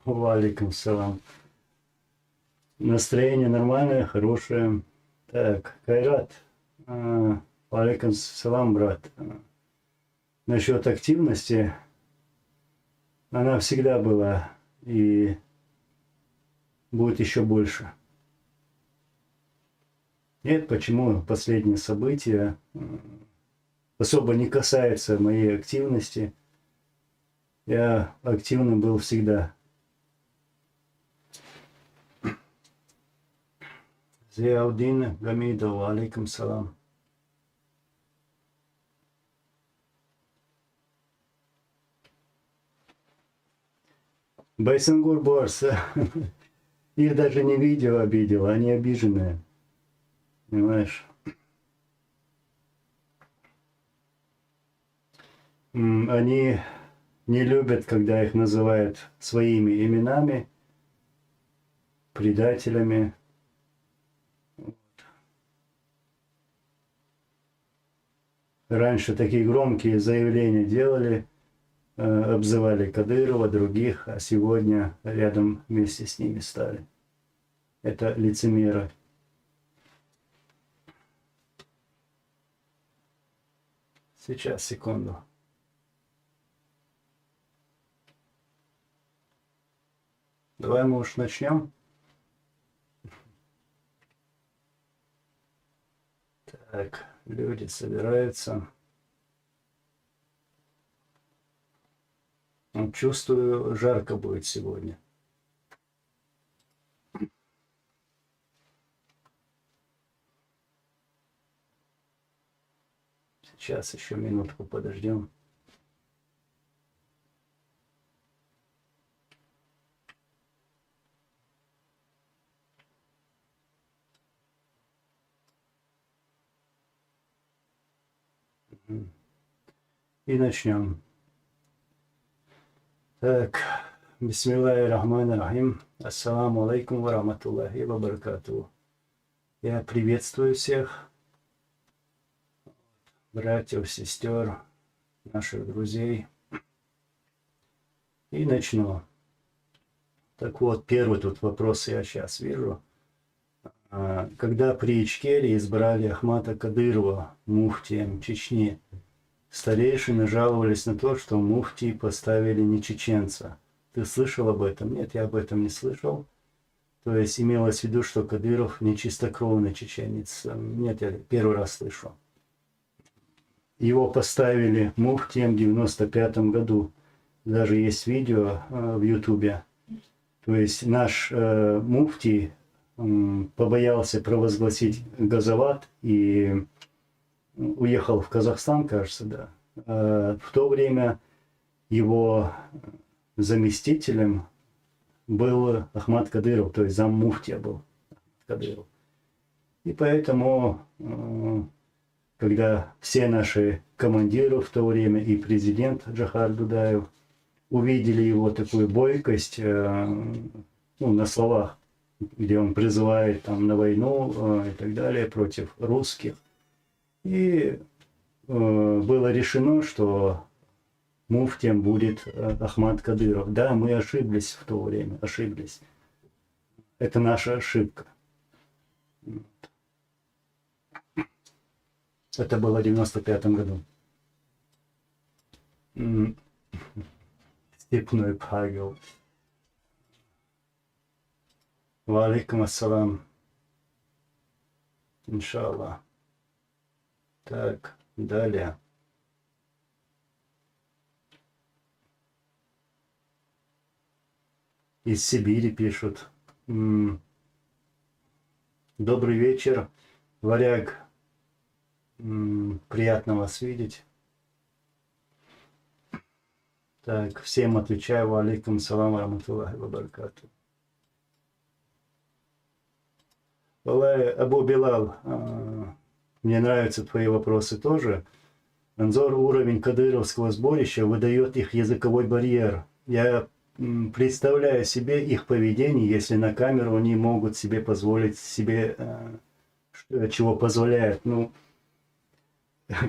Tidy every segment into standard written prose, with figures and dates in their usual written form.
Валикум салам. Настроение нормальное, хорошее. Так, Кайрат. Валикум салам, брат. Насчет активности, она всегда была и будет еще больше. Нет, почему последние события особо не касаются моей активности. Я активным был всегда. Зияудин Гамидов, алейкум салам. Байсангур Борса. Их даже не видео обидел, они обиженные. Понимаешь? Они не любят, когда их называют своими именами, предателями. Раньше такие громкие заявления делали, обзывали Кадырова, других, а сегодня рядом вместе с ними стали. Это лицемеры. Сейчас, секунду. Давай мы уж начнем. Так, люди собираются. Чувствую, жарко будет сегодня. Сейчас еще минутку подождем. И начнем. Так, бисмиллахи рахмани рахим. Ассаламу алейкум ва рахматуллахи ва баракатуху. Я приветствую всех, братьев, сестер, наших друзей. И начну. Так вот, первый тут вопрос я сейчас вижу. Когда при Ичкерии избрали Ахмата Кадырова муфтием Чечни, старейшины жаловались на то, что муфтий поставили не чеченца. Ты слышал об этом? Нет, я об этом не слышал. То есть имелось в виду, что Кадыров не чистокровный чеченец. Нет, я первый раз слышу. Его поставили муфтием в 95-м году. Даже есть видео в Ютубе. То есть наш муфтий побоялся провозгласить газоват и уехал в Казахстан, кажется, да. В то время его заместителем был Ахмат Кадыров, то есть заммуфтия был Кадыров. И поэтому, когда все наши командиры в то время и президент Джохар Дудаев увидели его такую бойкость, на словах, где он призывает там на войну и так далее против русских. И было решено, что муфтием будет Ахмат Кадыров. Да, мы ошиблись в то время, ошиблись. Это наша ошибка. Это было в 95-м году. Степной Павел. Ва алейкум ассалам. Иншаллах. Так, далее. Из Сибири пишут. Добрый вечер, варяг. Приятно вас видеть. Так, всем отвечаю. Ва алейкум салам ва рахматуллахи ва баракатуху. Абу Билал, мне нравятся твои вопросы тоже. Анзор, уровень кадыровского сборища выдает их языковой барьер. Я представляю себе их поведение, если на камеру они могут себе позволить себе, чего позволяют.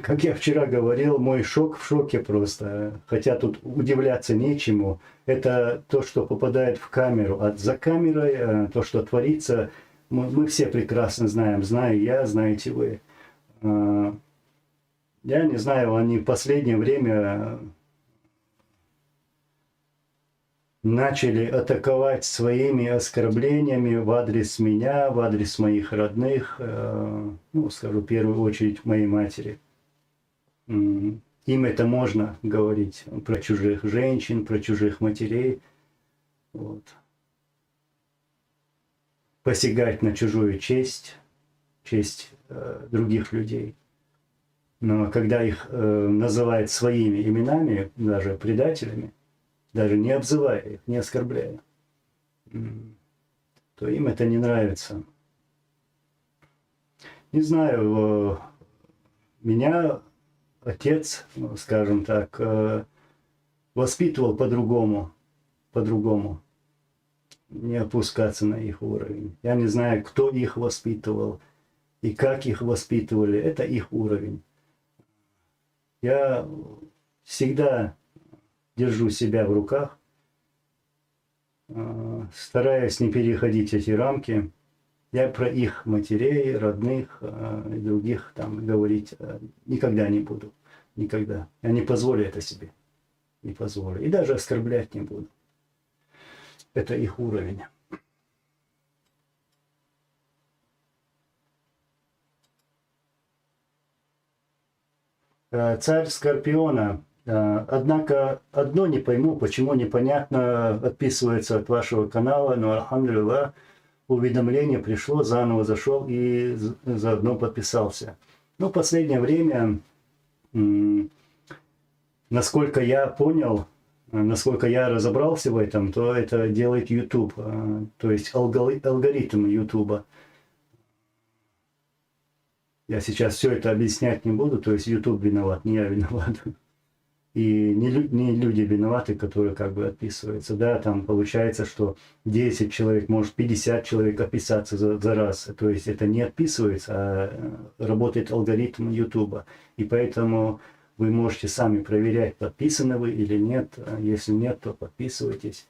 как я вчера говорил, мой шок в шоке просто. Хотя тут удивляться нечему. Это то, что попадает в камеру. А за камерой то, что творится, мы все прекрасно знаем. Знаю я, знаете вы. Я не знаю, они в последнее время начали атаковать своими оскорблениями в адрес меня, в адрес моих родных, ну, скажу в первую очередь моей матери. Им это можно говорить про чужих женщин, про чужих матерей. Вот. Посягать на чужую честь, честь других людей. Но когда их называют своими именами, даже предателями, даже не обзывая их, не оскорбляя, то им это не нравится. Не знаю, меня отец, скажем так, воспитывал по-другому, не опускаться на их уровень. Я не знаю, кто их воспитывал и как их воспитывали, это их уровень. Я всегда держу себя в руках, стараюсь не переходить эти рамки. Я про их матерей, родных и других там говорить никогда не буду. Никогда. Я не позволю это себе. Не позволю. И даже оскорблять не буду. Это их уровень. Царь Скорпиона. Однако одно не пойму, почему непонятно отписывается от вашего канала, но альхамдулилlah, уведомление пришло, заново зашел и заодно подписался. Ну, в последнее время, насколько я понял, насколько я разобрался в этом, то это делает YouTube, то есть алгоритм YouTube. Я сейчас все это объяснять не буду, то есть YouTube виноват, не я виноват. И не люди виноваты, которые как бы отписываются. Да, там получается, что 10 человек, может 50 человек отписаться за раз. То есть это не отписывается, а работает алгоритм YouTube. И поэтому вы можете сами проверять, подписаны вы или нет. Если нет, то подписывайтесь.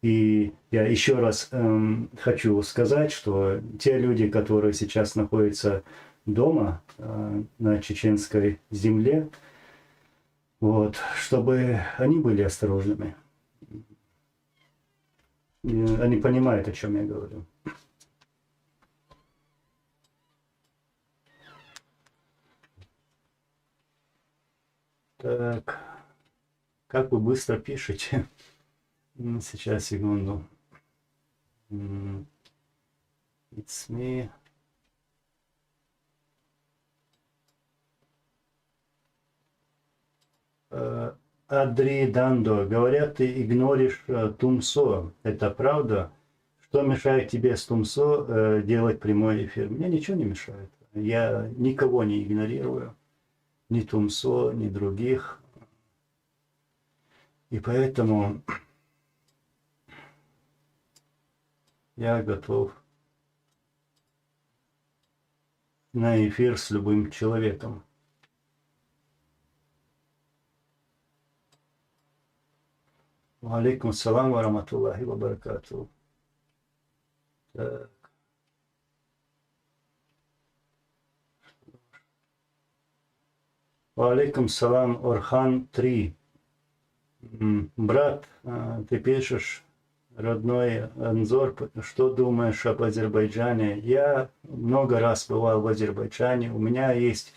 И я еще раз хочу сказать, что те люди, которые сейчас находятся дома на чеченской земле, вот, чтобы они были осторожными. И они понимают, о чем я говорю. Так, как вы быстро пишете? Сейчас, секунду. It's me. Адри Дандо, говорят, ты игноришь Тумсо. Это правда? Что мешает тебе с Тумсо делать прямой эфир? Мне ничего не мешает. Я никого не игнорирую. Ни Тумсо, ни других. И поэтому я готов на эфир с любым человеком. Алейкум салам ва раматуллахи ва баракату. Так. Алейкум салам, Орхан 3. Брат, ты пишешь, родной Анзор, что думаешь об Азербайджане? Я много раз бывал в Азербайджане, у меня есть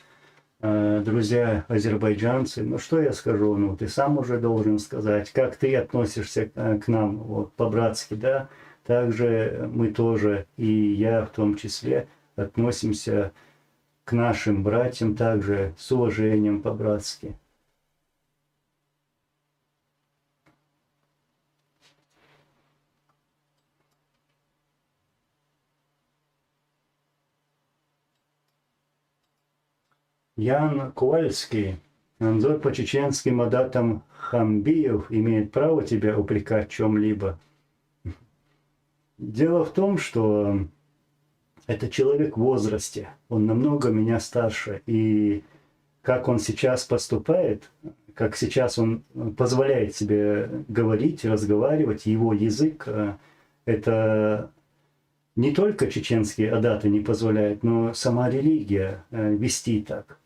друзья азербайджанцы. Ну что я скажу, ну ты сам уже должен сказать, как ты относишься к нам вот, по-братски, да? Также мы тоже, и я в том числе, относимся к нашим братьям также с уважением по-братски. Ян Ковальский, Анзор по чеченским адатам Хамбиев имеет право тебя упрекать в чем-либо. Дело в том, что это человек в возрасте, он намного меня старше, и как он сейчас поступает, как сейчас он позволяет себе говорить, разговаривать, его язык, это не только чеченские адаты не позволяют, но сама религия вести так,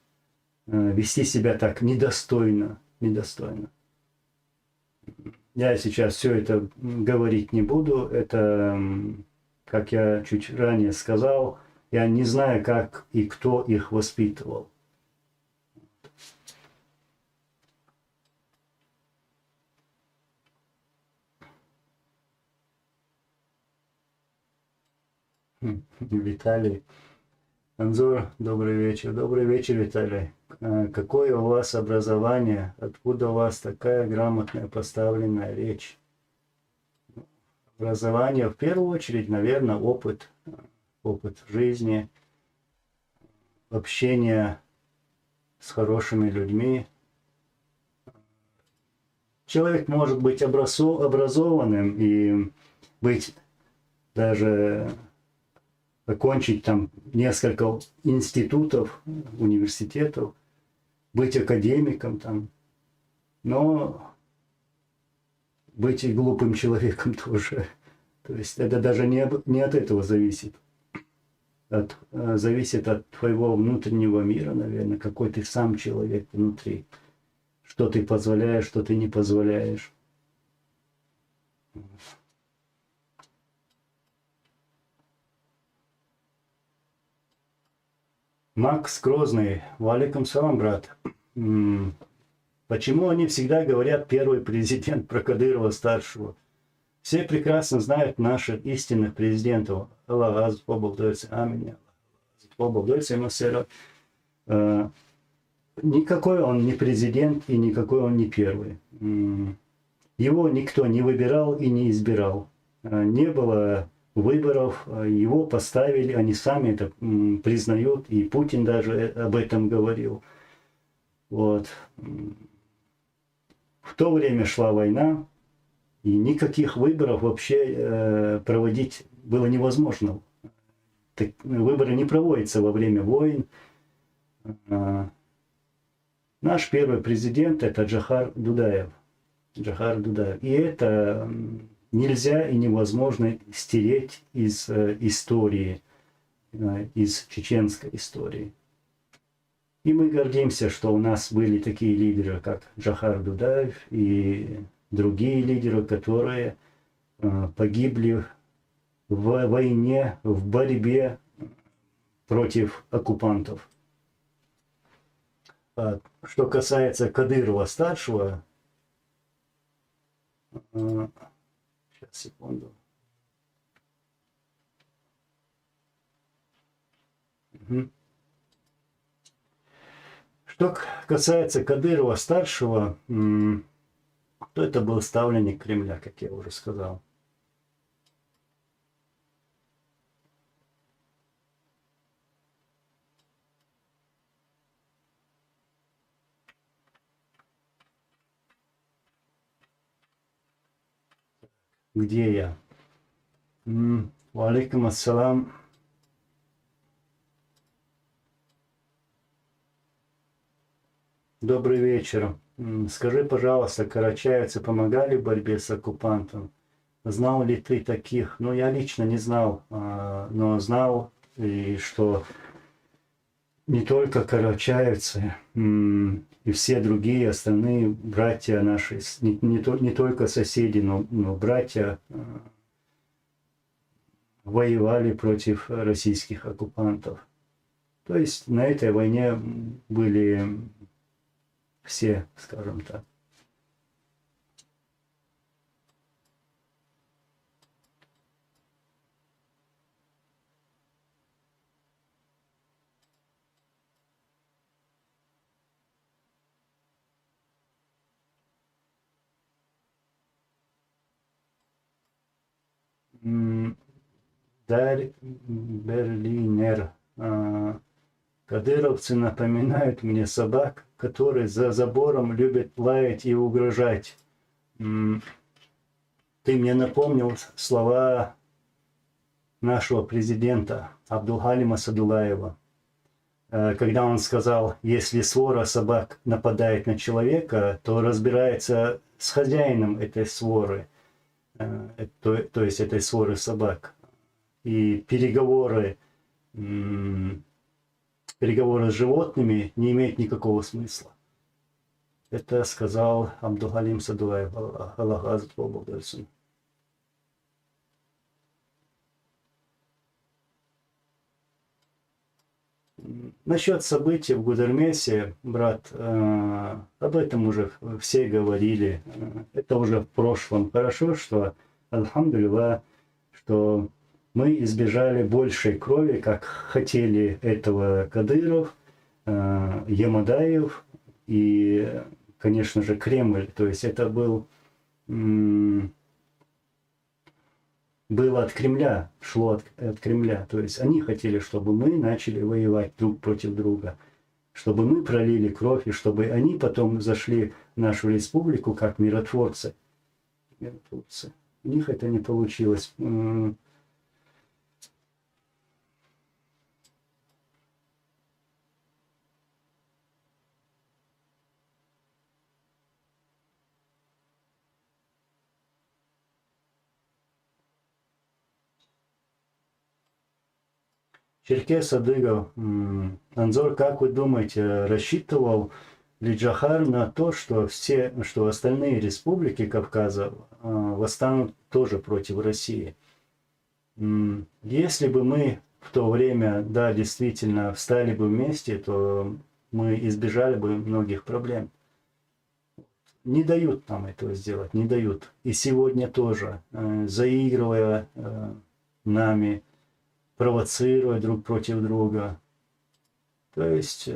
вести себя так недостойно, недостойно. Я сейчас все это говорить не буду, это, как я чуть ранее сказал, я не знаю, как и кто их воспитывал. Виталий. Анзор, добрый вечер. Добрый вечер, Виталий. Какое у вас образование? Откуда у вас такая грамотная поставленная речь? Образование, в первую очередь, наверное, опыт жизни, общение с хорошими людьми. Человек может быть образованным и быть даже окончить там несколько институтов, университетов, быть академиком там, но быть и глупым человеком тоже. То есть это даже не от этого зависит. Зависит от твоего внутреннего мира, наверное, какой ты сам человек внутри. Что ты позволяешь, что ты не позволяешь. Макс Грозный. Валикум салам, брат. Почему они всегда говорят первый президент про Кадырова-старшего? Все прекрасно знают наших истинных президентов. Аллах поболтается. Аминь. Поболтается ему. Никакой он не президент и никакой он не первый. Его никто не выбирал и не избирал. Не было выборов, его поставили, они сами это признают, и Путин даже об этом говорил. Вот. В то время шла война, и никаких выборов вообще проводить было невозможно. Выборы не проводятся во время войн. Наш первый президент – это Джохар Дудаев. Джохар Дудаев. И это нельзя и невозможно стереть из истории, из чеченской истории. И мы гордимся, что у нас были такие лидеры, как Джохар Дудаев и другие лидеры, которые погибли в войне, в борьбе против оккупантов. Что касается Кадырова-старшего, сейчас, секунду. Что касается Кадырова-старшего, то это был ставленник Кремля, как я уже сказал. Где я? Валикум ассалам. Добрый вечер. Скажи, пожалуйста, карачаевцы помогали в борьбе с оккупантом? Знал ли ты таких? Ну, я лично не знал, но знал, и что не только карачаевцы, и все другие остальные братья наши, не только соседи, но братья воевали против российских оккупантов. То есть на этой войне были все, скажем так. Дарь Берлинер. Кадыровцы напоминают мне собак, которые за забором любят лаять и угрожать. Ты мне напомнил слова нашего президента Абдулхалима Садулаева. когда он сказал, если свора собак нападает на человека, то разбирается с хозяином этой своры, то есть этой своры собак. И переговоры с животными не имеют никакого смысла. Это сказал Абдулхалим Садулаев, Аллах Азат Бабудальсон. Насчет событий в Гудермесе, брат, об этом уже все говорили. Это уже в прошлом. Хорошо, что, альхамдулилlah, что мы избежали большей крови, как хотели этого Кадыров, Ямадаев и, конечно же, Кремль. То есть это было от Кремля, шло от Кремля. То есть они хотели, чтобы мы начали воевать друг против друга, чтобы мы пролили кровь, и чтобы они потом зашли в нашу республику как миротворцы. У них это не получилось. Черкес Адыгов, Анзор, как вы думаете, рассчитывал ли Джахар на то, что остальные республики Кавказа восстанут тоже против России? Если бы мы в то время, да, действительно встали бы вместе, то мы избежали бы многих проблем. Не дают нам этого сделать, не дают. И сегодня тоже, заигрывая нами, провоцируя друг против друга. То есть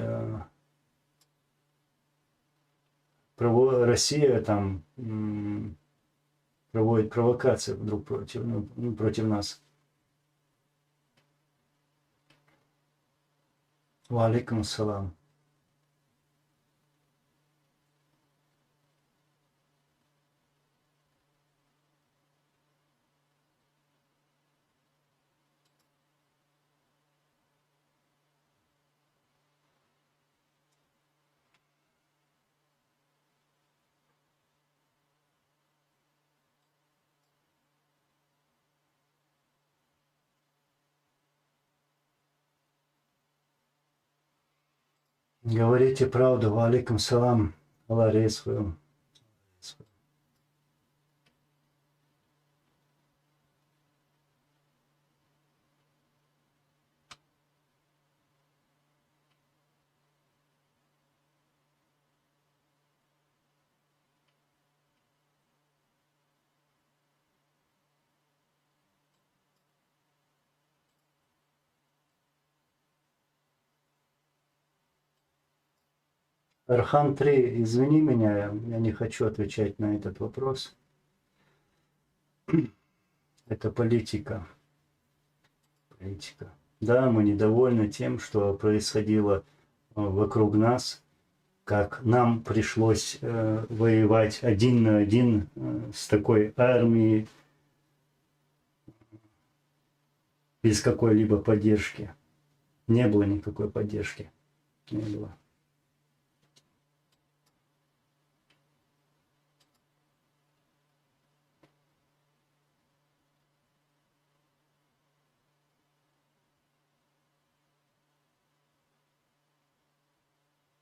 Россия там проводит провокации друг против нас. Ва алейкум ассалам. Говорите правду, ва алейкум салам. Аллах рейсваю. Архан 3, извини меня, я не хочу отвечать на этот вопрос. Это политика. Да, мы недовольны тем, что происходило вокруг нас, как нам пришлось воевать один на один с такой армией, без какой-либо поддержки. Не было никакой поддержки. Не было.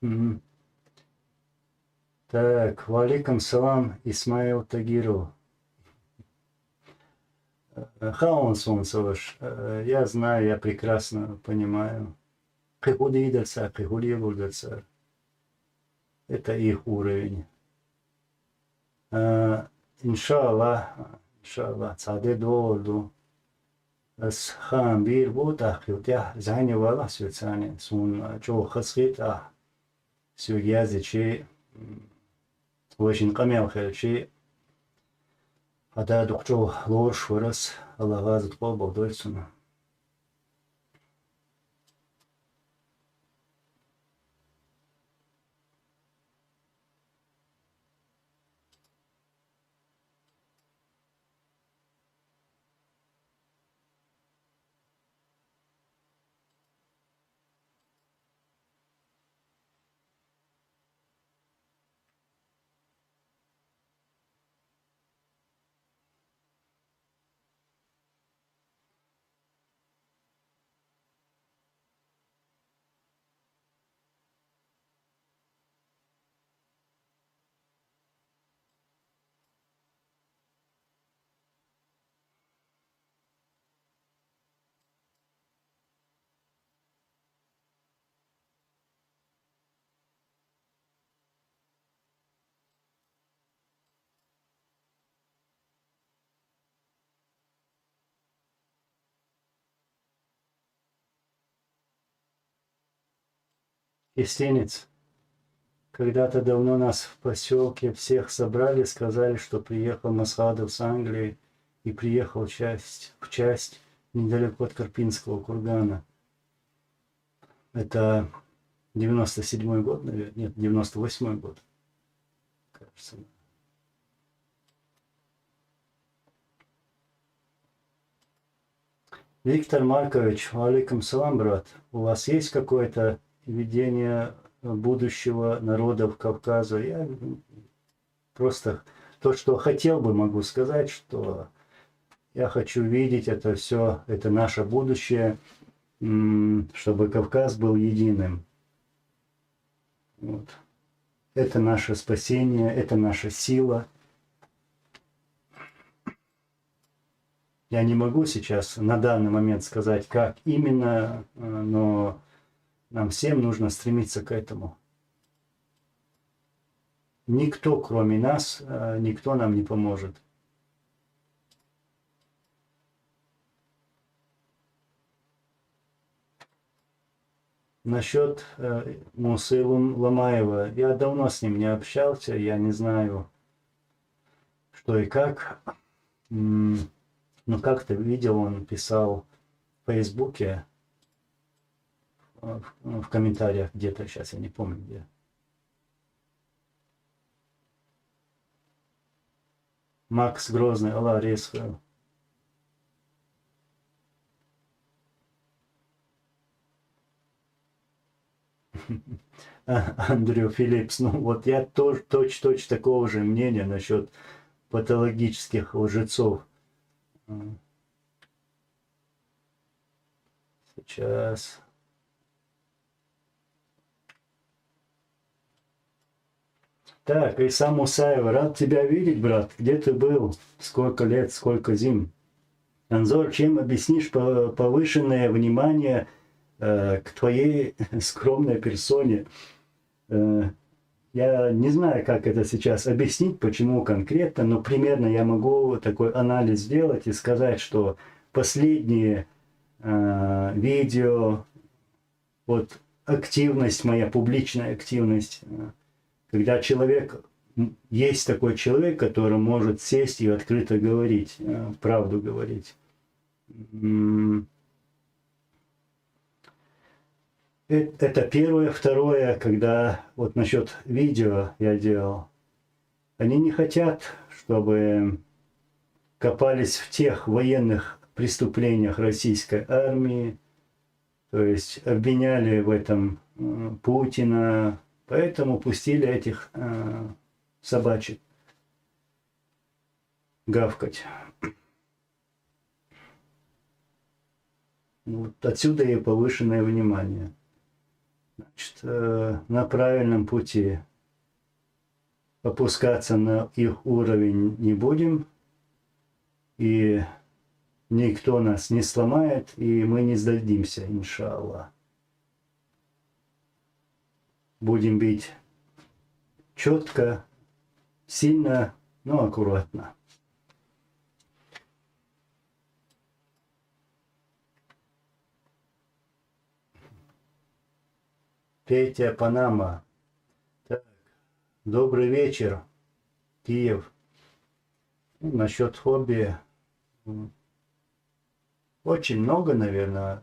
Угу. Так, валикум салам, Исмаил Тагиров. Хаон Солнцеваш, я знаю, я прекрасно понимаю. Кыхудидерса, кыхудибурдерса. Это их уровень. Иншаллах, цаде долду. С хам бир бут ахютя, зайне вала сюцане, сун чо хасхит сюгязи чи очень камел хелчи. Ада дукчо лорш вырос, Аллаха затпал балдойцуна. Кистенец. Когда-то давно нас в поселке всех собрали, сказали, что приехал Масхадов с Англии и приехал в часть недалеко от Карпинского кургана. Это 97-й год, наверное, нет, 98-й год, кажется. Виктор Маркович, алейкум салам, брат. У вас есть какое-то видение будущего народов Кавказа? Я просто то, что хотел бы, могу сказать, что я хочу видеть это все, это наше будущее, чтобы Кавказ был единым. Вот. Это наше спасение, это наша сила. Я не могу сейчас на данный момент сказать, как именно, но нам всем нужно стремиться к этому. Никто, кроме нас, никто нам не поможет. Насчет Мусылу Ламаева. Я давно с ним не общался, я не знаю, что и как. Но как-то видел, он писал в Фейсбуке, в комментариях где-то, сейчас я не помню где. Макс Грозный, Аллах Ресхал. Андрю Филлипс, ну вот я тоже точно такого же мнения насчет патологических лжецов. Сейчас. Так, Иса Мусаев, рад тебя видеть, брат. Где ты был? Сколько лет, сколько зим? Анзор, чем объяснишь повышенное внимание к твоей скромной персоне? Я не знаю, как это сейчас объяснить, почему конкретно, но примерно я могу такой анализ сделать и сказать, что последние видео, вот активность моя, публичная активность, когда человек, есть такой человек, который может сесть и открыто говорить, правду говорить. Это первое. Второе, когда вот насчет видео я делал, они не хотят, чтобы копались в тех военных преступлениях российской армии, то есть обвиняли в этом Путина, поэтому пустили этих собачек гавкать. Вот отсюда и повышенное внимание. Значит, на правильном пути опускаться на их уровень не будем, и никто нас не сломает, и мы не сдадимся, иншаллах. Будем бить четко, сильно, но аккуратно. Петя Панама. Так, добрый вечер, Киев. Ну, насчет хобби. Очень много, наверное.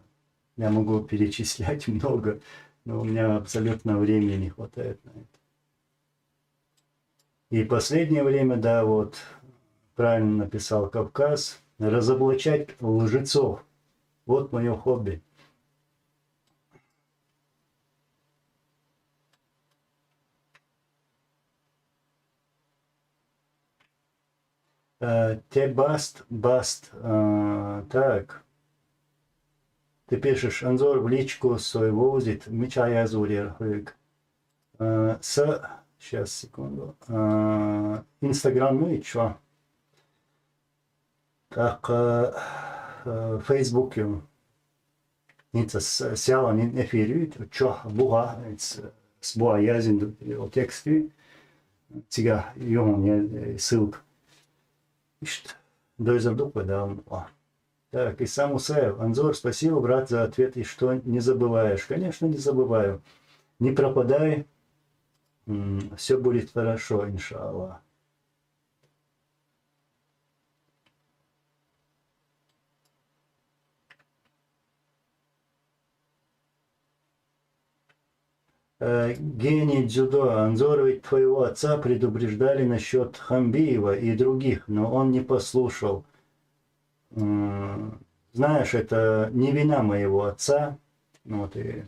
Я могу перечислять много, но у меня абсолютно времени не хватает на это. И последнее время, да, вот, правильно написал Кавказ, разоблачать лжецов. Вот мое хобби. Баст, так. Ты пишешь, Анзор в личку свой возит, меча yazur хык. Сейчас, секунду. Инстаграм ну и что? Так, Фейсбук Ница сяла не эфирит, что буга, с буа язин о тексте, тига йон ссылка. İşte, дойзардук да. Так, Иса Мусаев. Анзор, спасибо, брат, за ответ. И что, не забываешь? Конечно, не забываю. Не пропадай, все будет хорошо, иншаллах. Гений дзюдо, Анзор, ведь твоего отца предупреждали насчет Хамбиева и других, но он не послушал. Знаешь, это не вина моего отца. Вот, и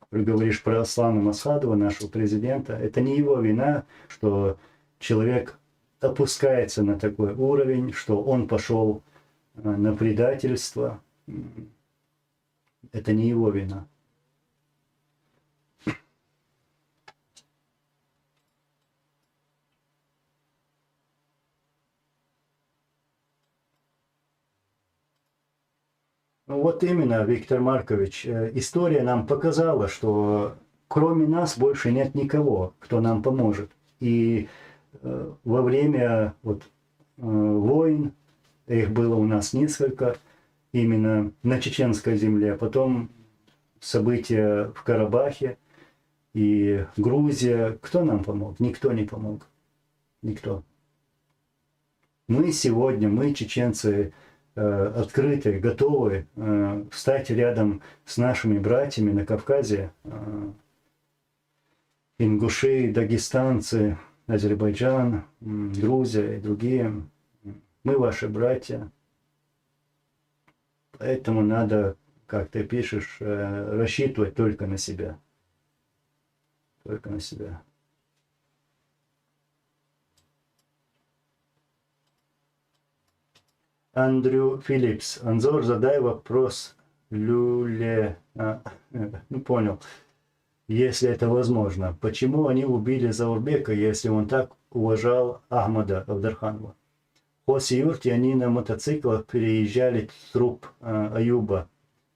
ты говоришь про Аслана Масхадова, нашего президента. Это не его вина, что человек опускается на такой уровень, что он пошел на предательство. Это не его вина. Ну вот именно, Виктор Маркович, история нам показала, что кроме нас больше нет никого, кто нам поможет. И во время войн, их было у нас несколько, именно на чеченской земле, потом события в Карабахе и Грузия, кто нам помог? Никто не помог. Никто. Мы сегодня, мы, чеченцы, открыты, готовы встать рядом с нашими братьями на Кавказе, ингуши, дагестанцы, Азербайджан, Грузия и другие. Мы ваши братья. Поэтому надо, как ты пишешь, рассчитывать только на себя. Только на себя. Андрю Филлипс. Анзор, задай вопрос Люле. Ну, понял. Если это возможно. Почему они убили Заурбека, если он так уважал Ахмада Абдарханова? В Хосе-Юрте они на мотоциклах переезжали труп Аюба.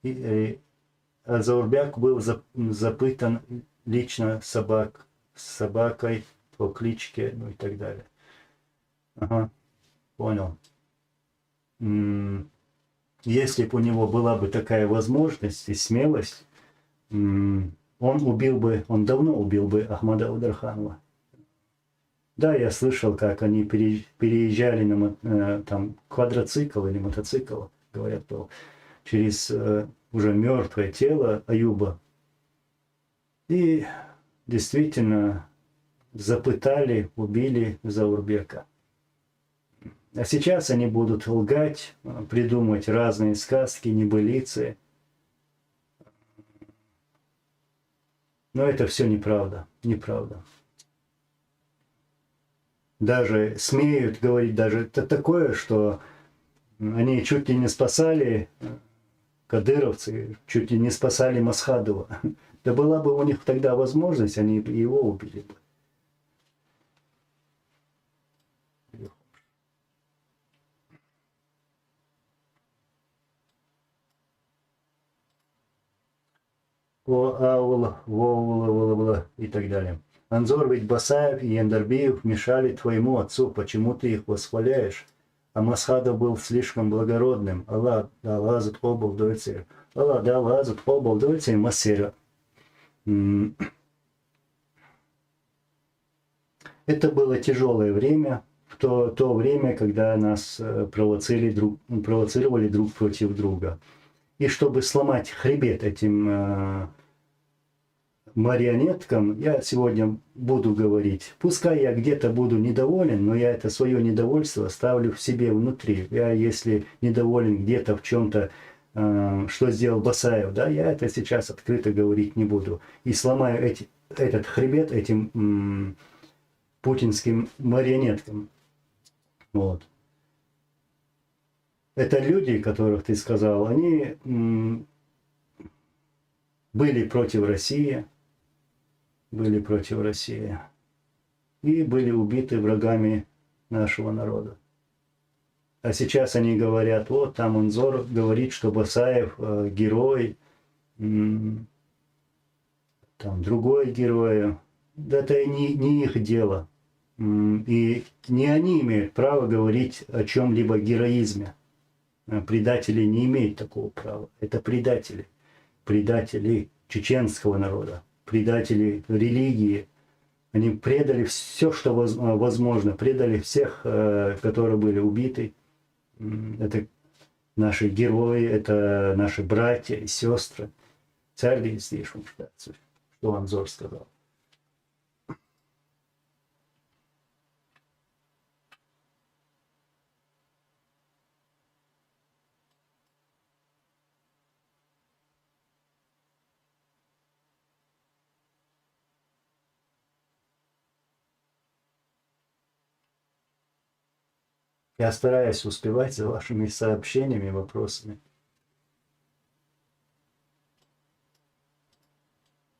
А Заурбек был запытан лично собакой по кличке, ну и так далее. Ага, понял. Если бы у него была бы такая возможность и смелость, он давно убил бы Ахмада Абдарханова. Да, я слышал, как они переезжали на квадроцикл или мотоцикл, говорят, через уже мертвое тело Аюба. И действительно запытали, убили Заурбека. А сейчас они будут лгать, придумывать разные сказки, небылицы. Но это все неправда, неправда. Даже смеют говорить даже такое, что они чуть ли не спасали, кадыровцы, чуть ли не спасали Масхадова. Да была бы у них тогда возможность, они его убили бы. И так далее. Анзор, ведь Басаев и Яндарбиев мешали твоему отцу, почему ты их восхваляешь? А Масхадов был слишком благородным. Аллах дал азат обл дойцер. Аллах дал азат обл дойцер массера. Это было тяжелое время, в то время, когда нас провоцировали друг против друга. И чтобы сломать хребет этим марионеткам, я сегодня буду говорить. Пускай я где-то буду недоволен, но я это свое недовольство ставлю в себе внутри. Я, если недоволен где-то в чем-то, что сделал Басаев, да, я это сейчас открыто говорить не буду. И сломаю этот хребет этим путинским марионеткам. Вот. Это люди, которых ты сказал, они были против России, и были убиты врагами нашего народа. А сейчас они говорят, вот там Анзор говорит, что Басаев герой, там другой герой. Да это не их дело. И не они имеют право говорить о чем-либо героизме. Предатели не имеют такого права. Это предатели. Предатели чеченского народа. предатели религии. Они предали все, что возможно, предали всех, которые были убиты. Это наши герои, это наши братья и сестры. Царь здесь, что Анзор сказал. Я стараюсь успевать за вашими сообщениями, вопросами.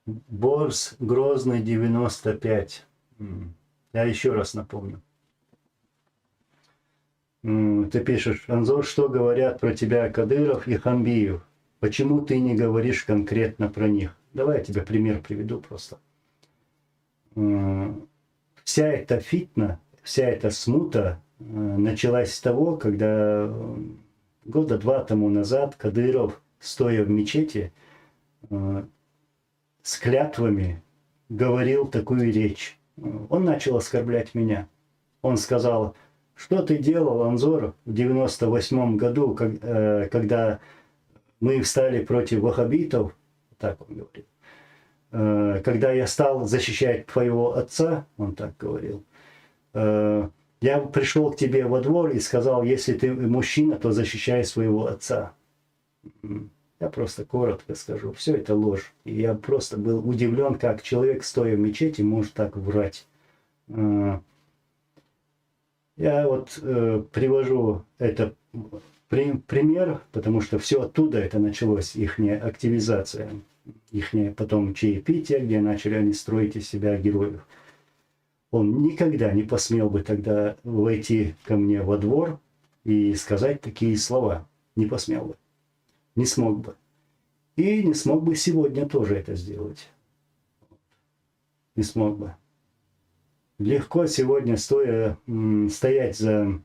Борс Грозный 95. Я еще раз напомню. Ты пишешь: Анзор, что говорят про тебя Кадыров и Хамбиев? Почему ты не говоришь конкретно про них? Давай я тебе пример приведу просто. Вся эта фитна, вся эта смута началась с того, когда года 2 тому назад Кадыров, стоя в мечети, с клятвами говорил такую речь. Он начал оскорблять меня. Он сказал: что ты делал, Анзор, в 98 году, когда мы встали против ваххабитов, так он говорил, когда я стал защищать твоего отца, он так говорил, я пришел к тебе во двор и сказал: если ты мужчина, то защищай своего отца. Я просто коротко скажу, все это ложь. И я просто был удивлен, как человек, стоя в мечети, может так врать. Я вот привожу это пример, потому что все оттуда это началось, их активизация, их потом чаепитие, где начали они строить из себя героев. Он никогда не посмел бы тогда войти ко мне во двор и сказать такие слова. Не посмел бы. Не смог бы. И не смог бы сегодня тоже это сделать. Не смог бы. Легко сегодня стоять за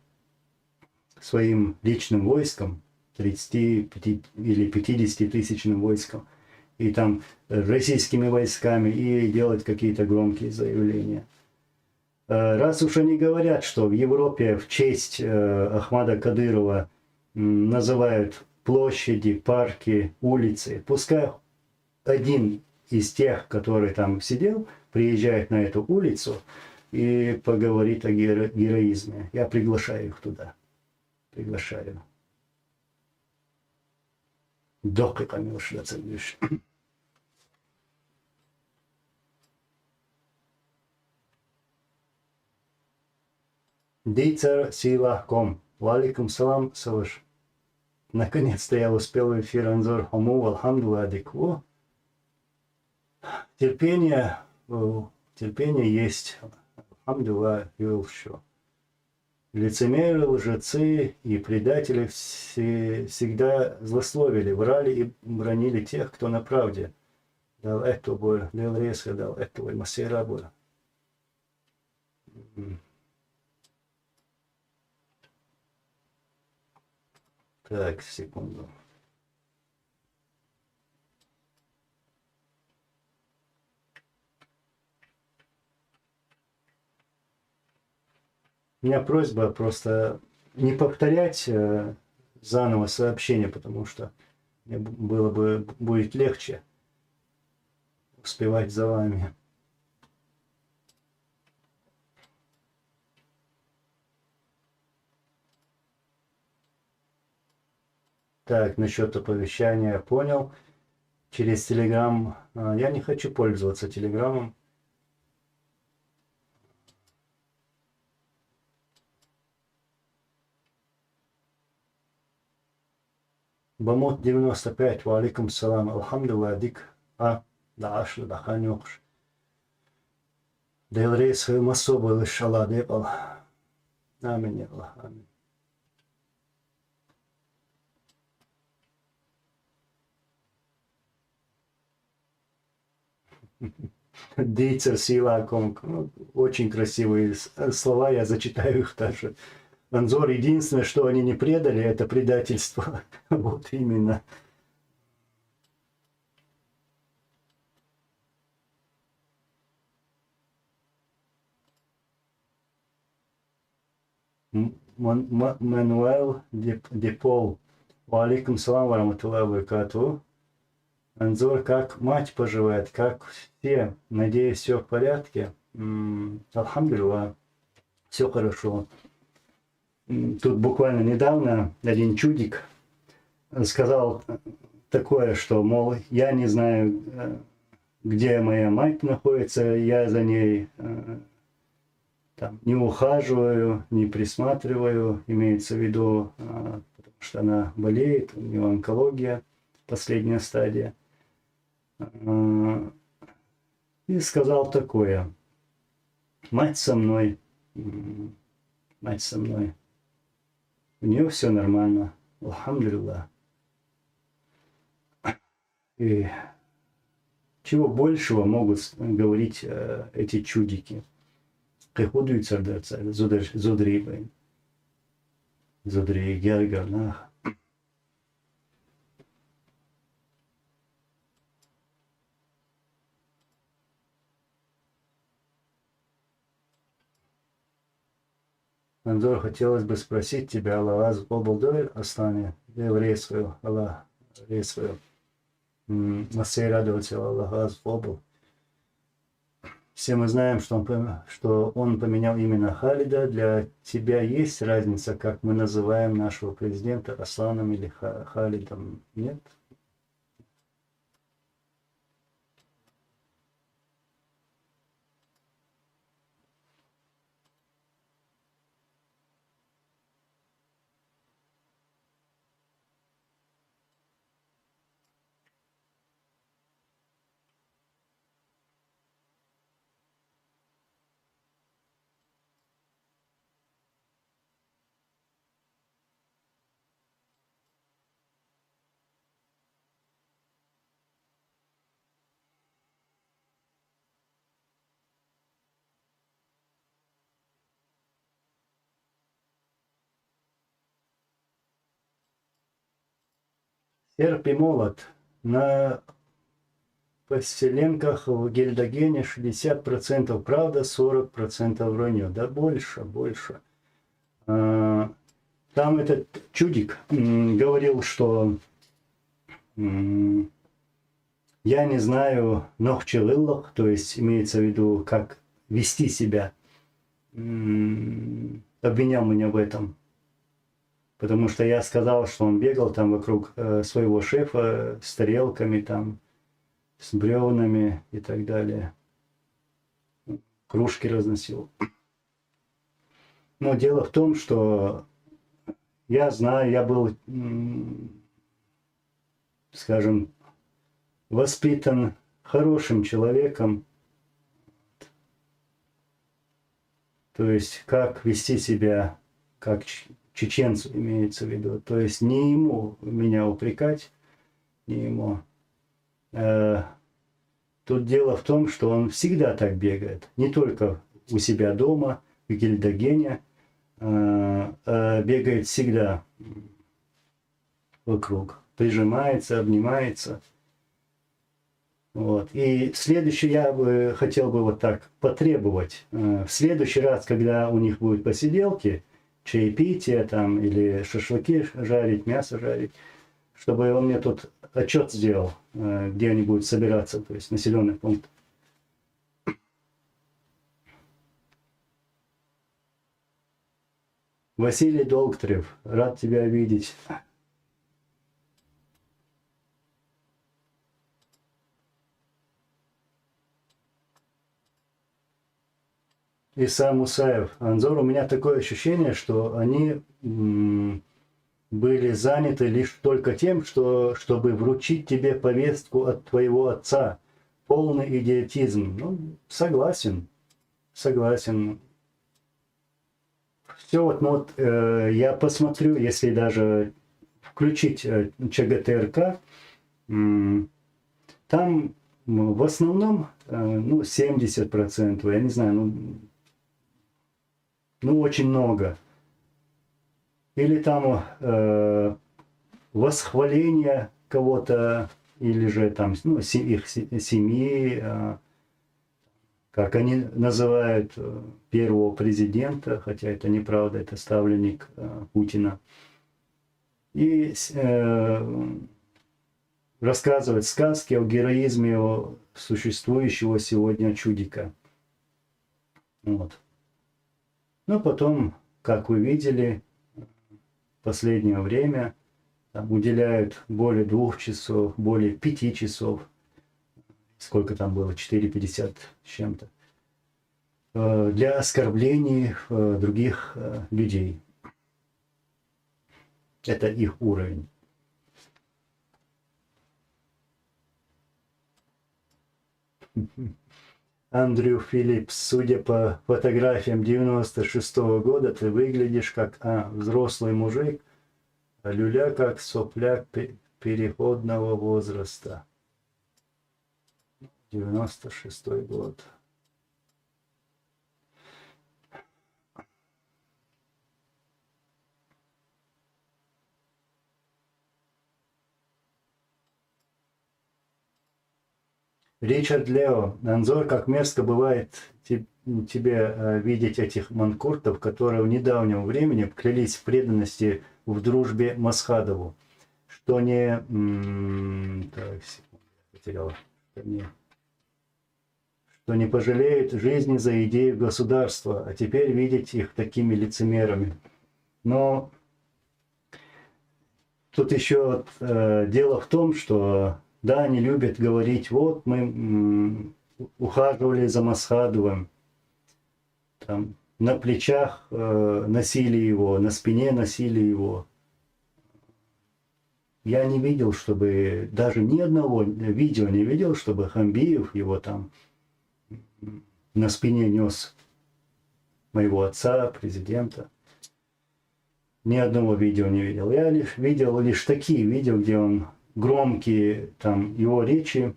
своим личным войском, 30 или 50 тысячным войском, и там российскими войсками, и делать какие-то громкие заявления. Раз уж они говорят, что в Европе в честь Ахмада Кадырова называют площади, парки, улицы, пускай один из тех, который там сидел, приезжает на эту улицу и поговорит о героизме. Я приглашаю их туда. Приглашаю. Докыками уж доценишь. Дийцер Силахком. Валикум салам, Саваш. Наконец-то я успел в эфир Анзор Хому, Алхамдулладик. Терпение есть. Алхамдулла все. Лицемеры, лжецы и предатели всегда злословили, врали и бронили тех, кто на правде. Дал эту боль, дал резко, дал эту боль, масера боль. Так, секунду. У меня просьба просто не повторять заново сообщение, потому что мне будет легче успевать за вами. Так, насчет оповещания я понял. Через Телеграм. Я не хочу пользоваться Телеграмом. Бамот 95. Валикум салам. Алхамдулилlah дик. Даш дахан йокш. Делрейс масоба лишала депал. Амин, Аллах. Амин. Дейцер Силаком. Очень красивые слова, я зачитаю их даже. Анзор, единственное, что они не предали, это предательство. Вот именно. Мануэл Депол. Валикум салам вараматуллахи ва баракатуху. Анзор, как мать поживает, как все? Надеюсь, все в порядке. Альхамдулилlah, все хорошо. Тут буквально недавно один чудик сказал такое, что, мол, я не знаю, где моя мать находится, я за ней там, не ухаживаю, не присматриваю, имеется в виду, потому что она болеет, у нее онкология, последняя стадия. И сказал такое: мать со мной, мать со мной, у нее все нормально, альхамдулилlah. И чего большего могут говорить эти чудики? Приходят сердца, зудрибы, зудри, гергарнах. Анзор, хотелось бы спросить тебя, Аллах поблагодарит Аслане, еврейскую, Аллах, еврейскую. Насей радовать Аллах побл. Все мы знаем, что он поменял имя Халида. Для тебя есть разница, как мы называем нашего президента, Асланом или Халидом? Нет? Серп и молот. На поселенках в Гельдогене 60% правда, 40% вранье. Да больше, больше. Там этот чудик говорил, что я не знаю нохчелыллах, то есть имеется в виду, как вести себя. Обвинял меня в этом. Потому что я сказал, что он бегал там вокруг своего шефа с тарелками, там, с бревнами и так далее. Кружки разносил. Но дело в том, что я знаю, я был, скажем, воспитан хорошим человеком. То есть, как вести себя, как чеченцу имеется в виду. То есть, не ему меня упрекать, не ему. Тут дело в том, что он всегда так бегает. Не только у себя дома, в Гельдогене, бегает всегда вокруг. Прижимается, обнимается. Вот. И следующее я бы хотел бы вот так потребовать. В следующий раз, когда у них будут посиделки, чаепитие там, или шашлыки жарить, мясо жарить, чтобы он мне тут отчет сделал, где они будут собираться, то есть населенный пункт. Василий Долгтрев, рад тебя видеть. Иса Мусаев. Анзор, у меня такое ощущение, что они были заняты лишь только тем, чтобы вручить тебе повестку от твоего отца. Полный идиотизм. Ну, согласен. Согласен. Все вот, ну вот я посмотрю, если даже включить ЧГТРК, там в основном, ну, 70%, я не знаю, ну очень много. Или там восхваление кого-то, или же там, ну, их семьи, как они называют первого президента, хотя это неправда, это ставленник Путина. И рассказывать сказки о героизме существующего сегодня чудика. Вот. Но потом, как вы видели, в последнее время там уделяют более 2 часов, более 5 часов, сколько там было, 4:50 с чем-то, для оскорблений других людей. Это их уровень. Андрю Филлипс, судя по фотографиям 96-го года, ты выглядишь как взрослый мужик, а люля как сопляк переходного возраста. 96-й год. Ричард Лео, Анзор, как мерзко бывает тебе видеть этих манкуртов, которые в недавнем времени клялись в преданности в дружбе Масхадову, что не... Так, секунду, я потерял. Что не пожалеют жизни за идею государства, а теперь видеть их такими лицемерами. Но тут еще дело в том, что да, они любят говорить, вот мы ухаживали за Масхадовым, там, на плечах носили его, на спине носили его. Я не видел, чтобы, даже ни одного видео не видел, чтобы Хамбиев его там на спине нес, моего отца, президента. Ни одного видео не видел. Я видел лишь такие видео, где он громкие, там, его речи,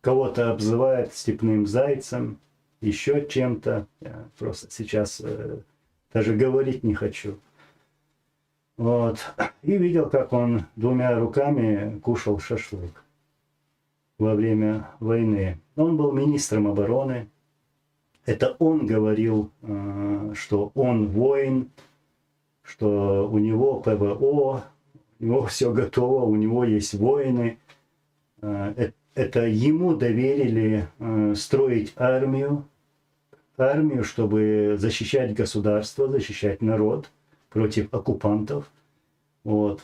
кого-то обзывает степным зайцем, еще чем-то. Я просто сейчас даже говорить не хочу. Вот. И видел, как он 2 руками кушал шашлык во время войны. Он был министром обороны. Это он говорил, что он воин, что у него ПВО, у него все готово, у него есть воины. Это ему доверили строить армию, чтобы защищать государство, защищать народ против оккупантов. Вот.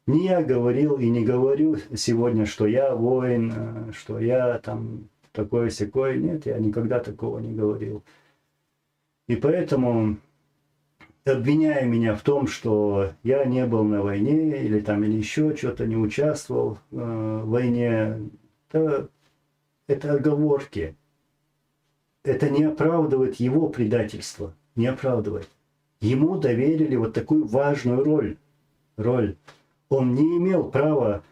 Не я говорил и не говорю сегодня, что я воин, что я там такой-сякой. Нет, я никогда такого не говорил. И поэтому, обвиняя меня в том, что я не был на войне или еще что-то, не участвовал в войне, это оговорки. Это не оправдывает его предательство, не оправдывает. Ему доверили вот такую важную роль. Он не имел права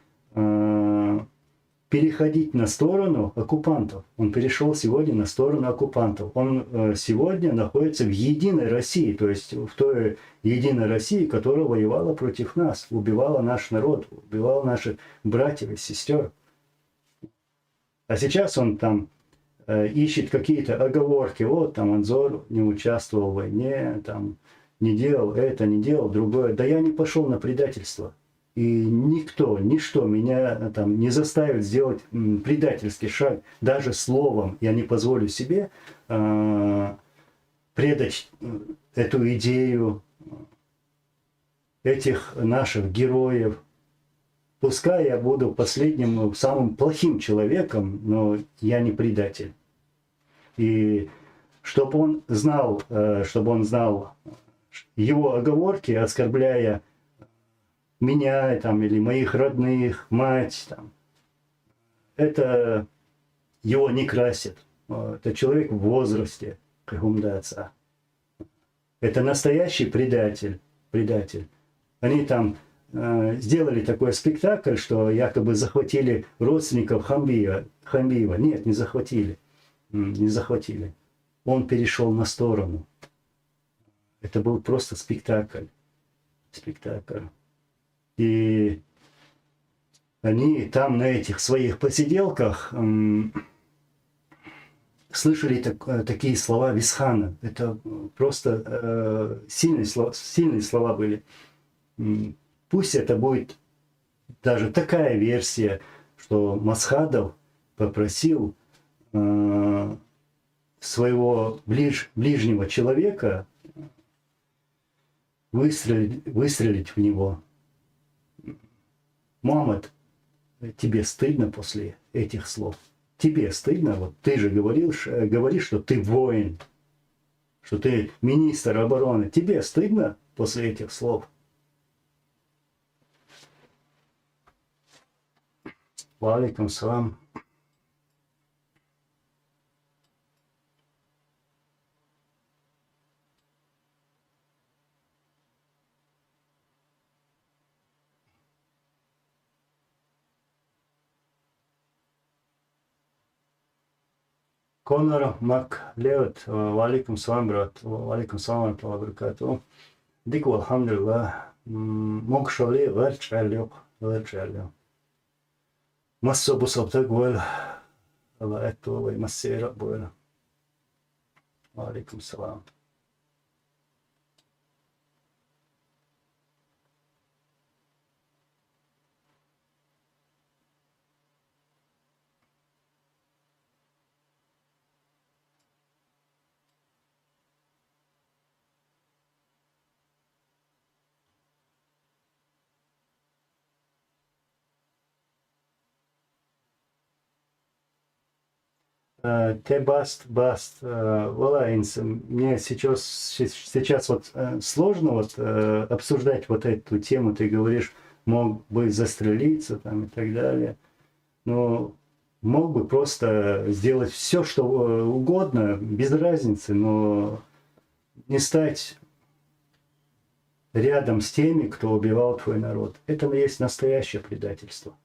переходить на сторону оккупантов. Он перешел сегодня на сторону оккупантов. Он сегодня находится в единой России, то есть в той единой России, которая воевала против нас, убивала наш народ, убивала наших братьев и сестер. А сейчас он там ищет какие-то оговорки. Вот там Анзор не участвовал в войне, там не делал это, не делал другое. Да я не пошел на предательство. И никто, ничто меня там не заставит сделать предательский шаг, даже словом. Я не позволю себе предать эту идею, этих наших героев. Пускай я буду последним, самым плохим человеком, но я не предатель. И чтобы он знал его оговорки, оскорбляя меня там, или моих родных, мать, там, это его не красит. Это человек в возрасте, отца. Это настоящий предатель. Они там сделали такой спектакль, что якобы захватили родственников Хамбиева. Нет, не захватили. Не захватили. Он перешел на сторону. Это был просто спектакль. И они там на этих своих посиделках слышали такие слова Висхана. Это просто сильные слова были. Пусть это будет даже такая версия, что Масхадов попросил своего ближнего человека выстрелить в него. Мухаммад, тебе стыдно после этих слов? Тебе стыдно? Вот ты же говоришь, что ты воин, что ты министр обороны. Тебе стыдно после этих слов? Ва алейкум салам. Конор Маклеод, ва алейкум салам, брат. Ва алейкум салам, ва баракату. Дик алхамдулилlah. Мокшали верчалюк. Массо бусабтак буэл. Алла эту вай массера буэл. Ва алейкум салам. Те баст, Валаинс, мне сейчас вот сложно вот обсуждать вот эту тему, ты говоришь, мог бы застрелиться там и так далее, но мог бы просто сделать все, что угодно, без разницы, но не стать рядом с теми, кто убивал твой народ. Это и есть настоящее предательство.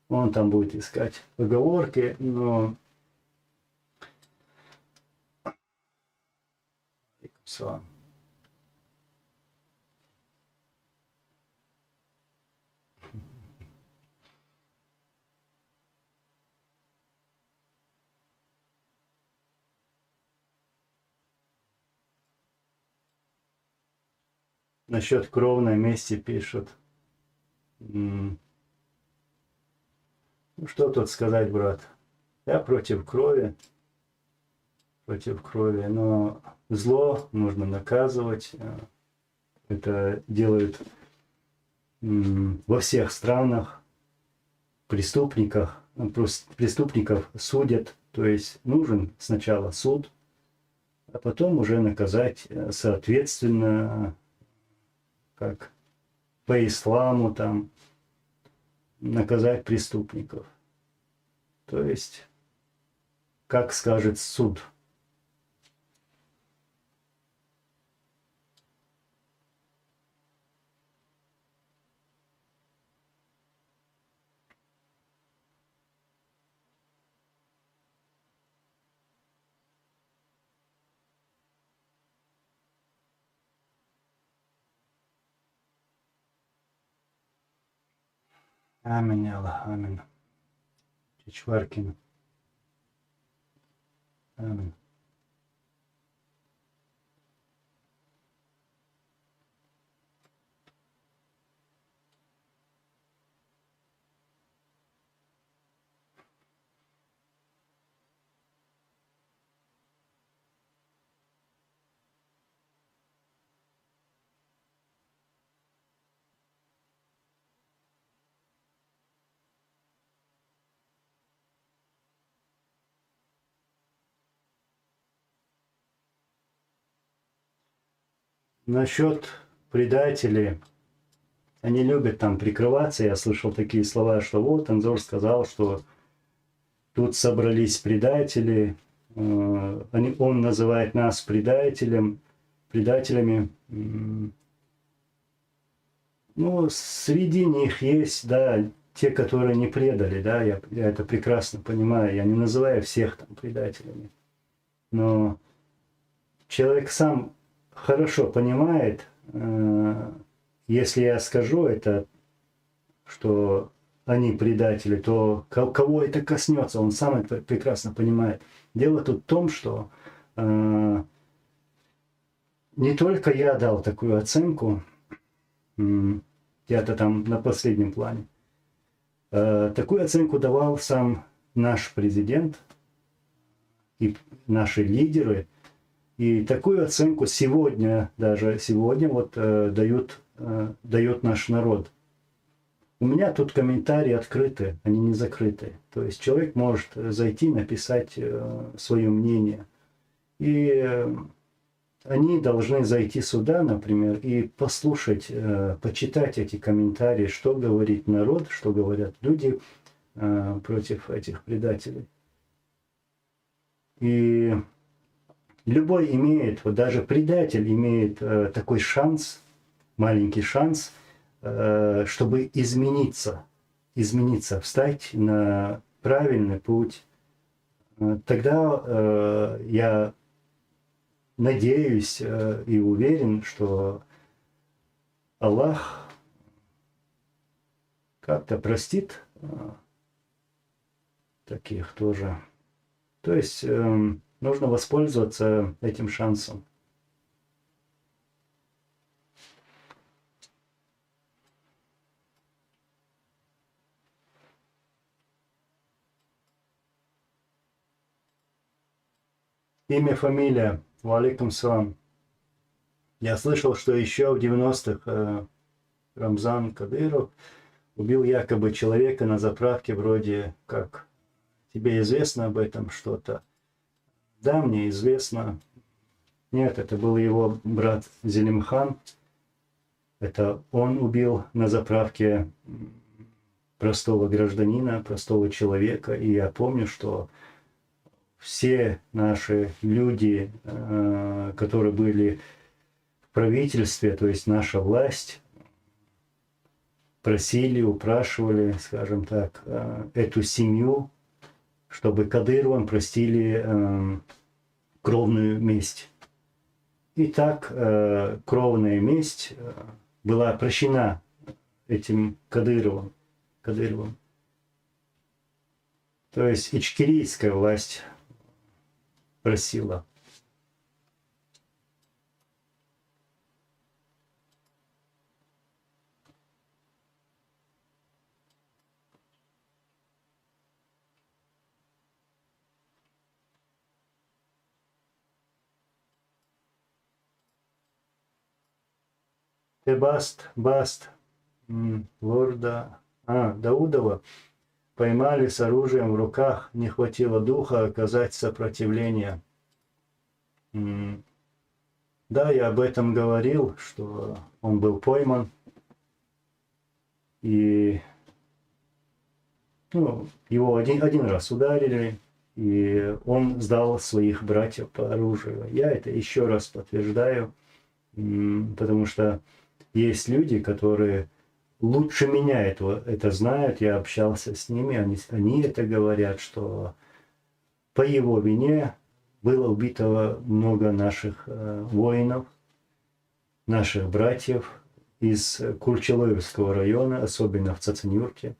Он там будет искать оговорки, но... So. Насчет кровной мести пишут. Ну, что тут сказать, брат? Я против крови, но зло нужно наказывать. Это делают во всех странах. Преступников судят. То есть нужен сначала суд, а потом уже наказать соответственно, как по исламу там, наказать преступников. То есть, как скажет суд. Аминь, Аллах, аминь. Чичваркин. Аминь. Насчет предателей, они любят там прикрываться. Я слышал такие слова, что вот Анзор сказал, что тут собрались предатели. Он называет нас предателями. Ну, среди них есть, да, те, которые не предали, да, я это прекрасно понимаю. Я не называю всех там предателями. Но человек сам хорошо понимает, если я скажу это, что они предатели, то кого это коснется, он сам это прекрасно понимает. Дело тут в том, что не только я дал такую оценку, я-то там на последнем плане, такую оценку давал сам наш президент и наши лидеры. И такую оценку сегодня, даже сегодня, вот дает наш народ. У меня тут комментарии открыты, они не закрыты. То есть человек может зайти, написать свое мнение. И они должны зайти сюда, например, и послушать, почитать эти комментарии, что говорит народ, что говорят люди против этих предателей. И любой имеет, вот даже предатель имеет такой шанс, маленький шанс, чтобы измениться, встать на правильный путь. Тогда я надеюсь и уверен, что Аллах как-то простит таких тоже. То есть нужно воспользоваться этим шансом. Имя, фамилия. Валейкум салам. Я слышал, что еще в 90-х Рамзан Кадыров убил якобы человека на заправке вроде как. Тебе известно об этом что-то? Да, мне известно. Нет, это был его брат Зелимхан. Это он убил на заправке простого гражданина, простого человека. И я помню, что все наши люди, которые были в правительстве, то есть наша власть, просили, упрашивали, скажем так, эту семью, чтобы Кадыровым простили кровную месть. И так кровная месть была прощена этим Кадыровым. То есть ичкерийская власть просила. Баст, лорда Даудова поймали с оружием в руках, не хватило духа оказать сопротивление. Да, я об этом говорил, что он был пойман, и его один раз ударили, и он сдал своих братьев по оружию. Я это еще раз подтверждаю, потому что есть люди, которые лучше меня это знают, я общался с ними, они это говорят, что по его вине было убито много наших воинов, наших братьев из Курчелоевского района, особенно в Цаценюрте.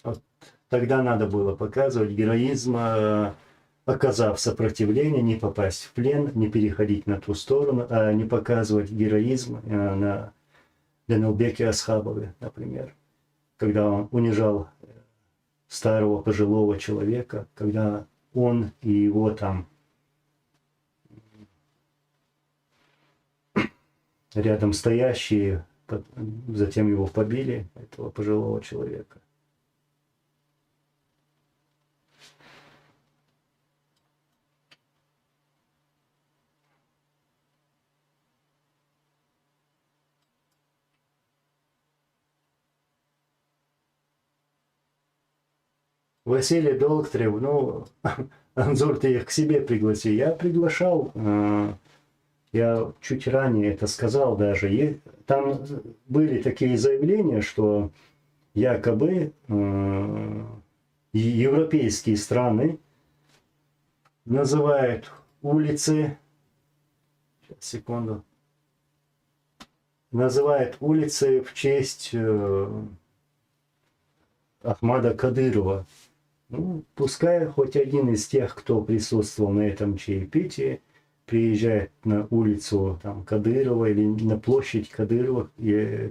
Вот тогда надо было показывать героизм, оказав сопротивление, не попасть в плен, не переходить на ту сторону, а не показывать героизм на Денелбеке Асхабове, например, когда он унижал старого пожилого человека, когда он и его там рядом стоящие, затем его побили, этого пожилого человека. Василий Долгтрев, Анзор, ты их к себе пригласи. Я приглашал, я чуть ранее это сказал даже. Там были такие заявления, что якобы европейские страны называют улицы, сейчас, секунду, называет улицы в честь Ахмада Кадырова. Ну, пускай хоть один из тех, кто присутствовал на этом чаепитии, приезжает на улицу там, Кадырова или на площадь Кадырова,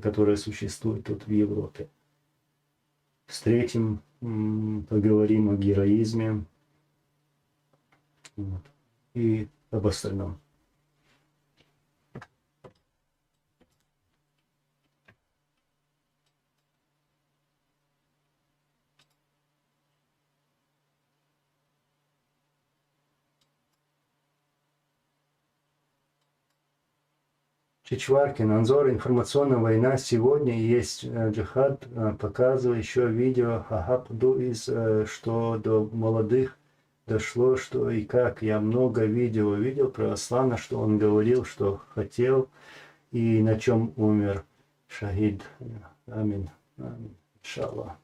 которая существует тут в Европе. Встретим, поговорим о героизме вот, и об остальном. Чичваркин, Анзор, информационная война сегодня есть джихад, показываю еще видео Хахабду что до молодых дошло, что и как. Я много видео видел про Аслана, что он говорил, что хотел и на чем умер. Шахид. Амин. Амин. Иншаллах.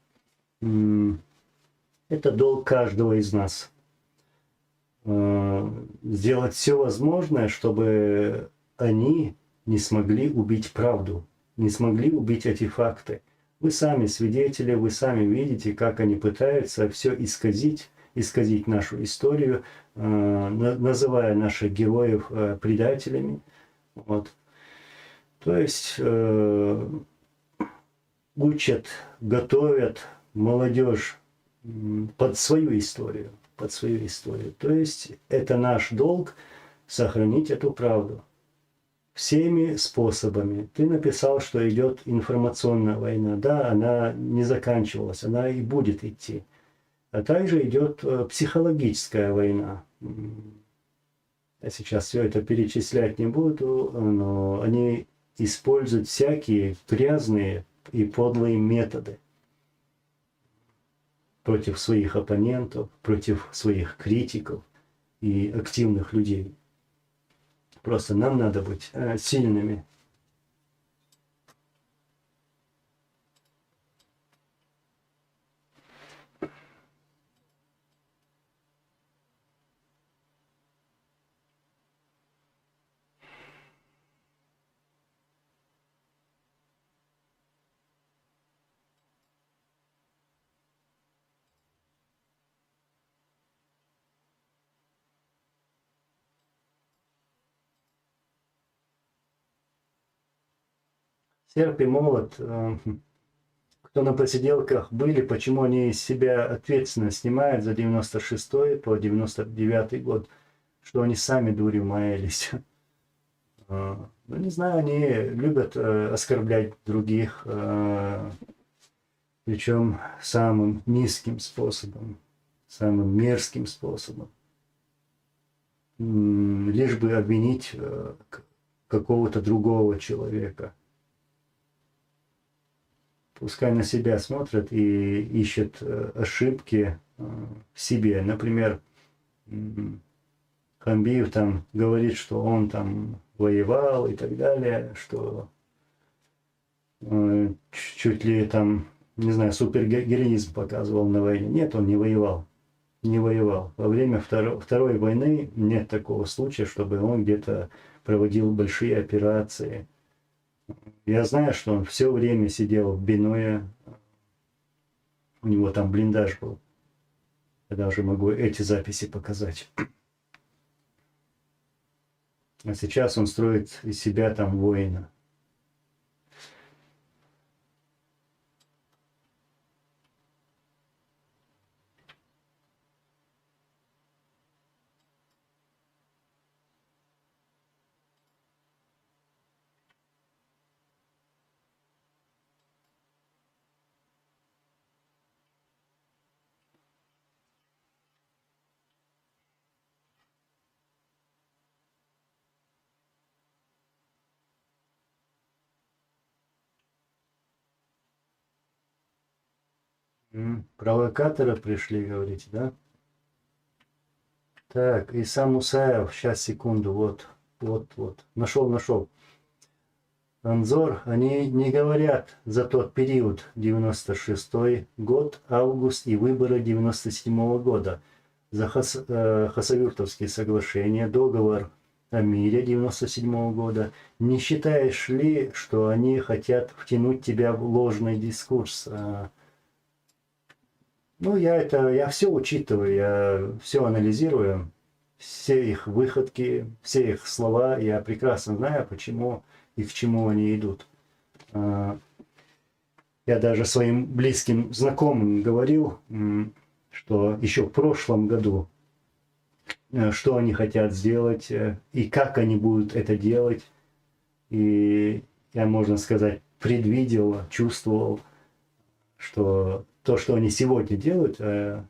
Это долг каждого из нас. Сделать все возможное, чтобы они не смогли убить правду, не смогли убить эти факты. Вы сами свидетели, вы сами видите, как они пытаются все исказить нашу историю, называя наших героев предателями. Вот. То есть учат, готовят молодежь под свою историю, под свою историю. То есть это наш долг сохранить эту правду. Всеми способами. Ты написал, что идет информационная война. Да, она не заканчивалась, она и будет идти. А также идет психологическая война. Я сейчас все это перечислять не буду, но они используют всякие грязные и подлые методы против своих оппонентов, против своих критиков и активных людей. Просто нам надо быть сильными. Серп и молот, кто на посиделках были, почему они из себя ответственность снимают за 96 по 99 год, что они сами дурью маялись. Ну, не знаю, они любят оскорблять других, причем самым низким способом, самым мерзким способом, лишь бы обвинить какого-то другого человека. Пускай на себя смотрят и ищут ошибки в себе. Например, Хамбиев там говорит, что он там воевал и так далее, что чуть ли там, не знаю, супергероизм показывал на войне. Нет, он не воевал. Не воевал. Во время Второй войны нет такого случая, чтобы он где-то проводил большие операции. Я знаю, что он все время сидел в биное, у него там блиндаж был. Я даже могу эти записи показать. А сейчас он строит из себя там воина. Провокаторы пришли, говорите, да? Так, Иса Мусаев, сейчас, секунду, вот. Нашел. Анзор, они не говорят за тот период, 96-й год, август и выборы 97-го года. За Хасавюртовские соглашения, договор о мире 97 года, не считаешь ли, что они хотят втянуть тебя в ложный дискурс? Ну, я все учитываю, я все анализирую, все их выходки, все их слова, я прекрасно знаю, почему и к чему они идут. Я даже своим близким знакомым говорил, что еще в прошлом году, что они хотят сделать и как они будут это делать. И я, можно сказать, предвидел, чувствовал, что то, что они сегодня делают, что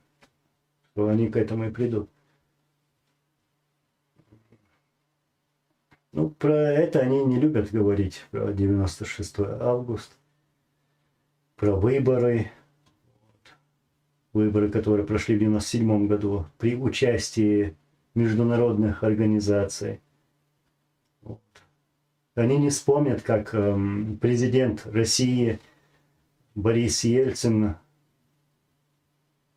они к этому и придут. Ну, про это они не любят говорить, про 96 августа, про выборы, которые прошли в 97 году при участии международных организаций. Вот. Они не вспомнят, как президент России Борис Ельцин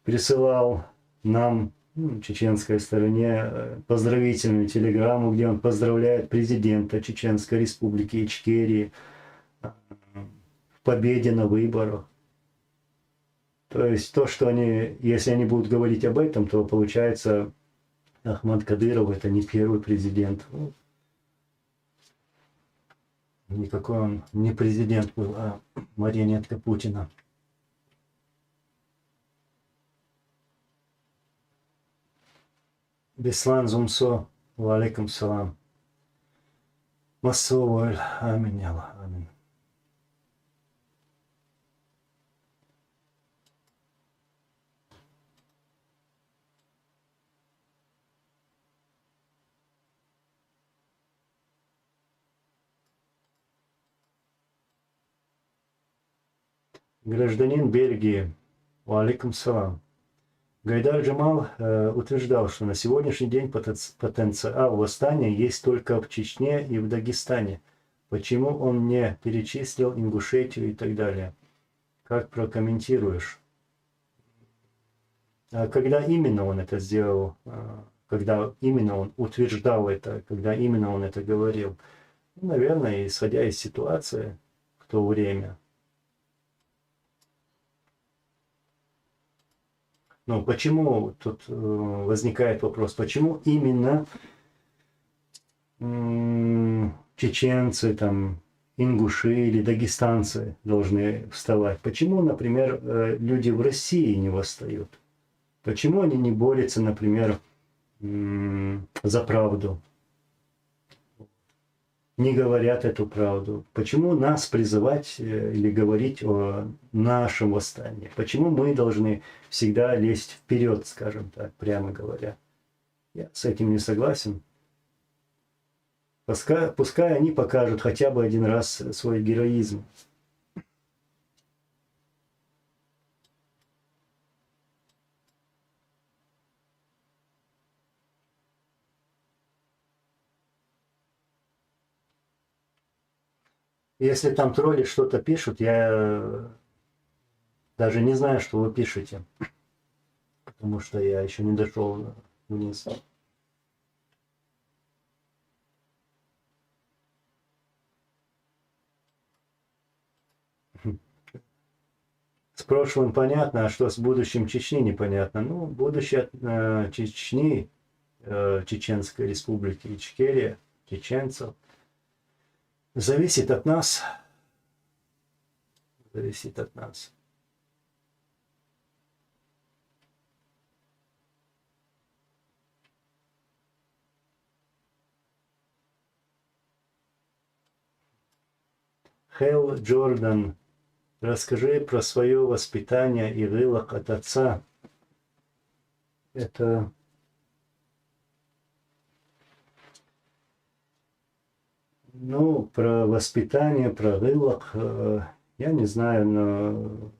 присылал нам, чеченской стороне, поздравительную телеграмму, где он поздравляет президента Чеченской Республики Ичкерии в победе на выборах. То есть то, что они, если они будут говорить об этом, то получается Ахмад Кадыров это не первый президент. Никакой он не президент был, а марионетка Путина. Беслан Зумсо, валейкум салам. Массоваль, аминь, аминь. Гражданин Бельгии, валейкум салам. Гайдар Джамал утверждал, что на сегодняшний день потенциал восстания есть только в Чечне и в Дагестане. Почему он не перечислил Ингушетию и так далее? Как прокомментируешь? Когда именно он это сделал? Когда именно он утверждал это? Когда именно он это говорил? Ну, наверное, исходя из ситуации в то время. Но почему тут возникает вопрос, почему именно чеченцы, там, ингуши или дагестанцы должны вставать? Почему, например, люди в России не восстают? Почему они не борются, например, за правду? Не говорят эту правду. Почему нас призывать или говорить о нашем восстании? Почему мы должны всегда лезть вперед, скажем так, прямо говоря? Я с этим не согласен. Пускай они покажут хотя бы один раз свой героизм. Если там тролли что-то пишут, я даже не знаю, что вы пишете, потому что я еще не дошел вниз. С прошлым понятно, а что с будущим Чечни непонятно. Ну, будущее Чечни, Чеченской Республики Ичкерия, чеченцев, зависит от нас. Зависит от нас. Хелл Джордан, расскажи про свое воспитание и вылог от отца. Это про воспитание, про вылог, я не знаю, но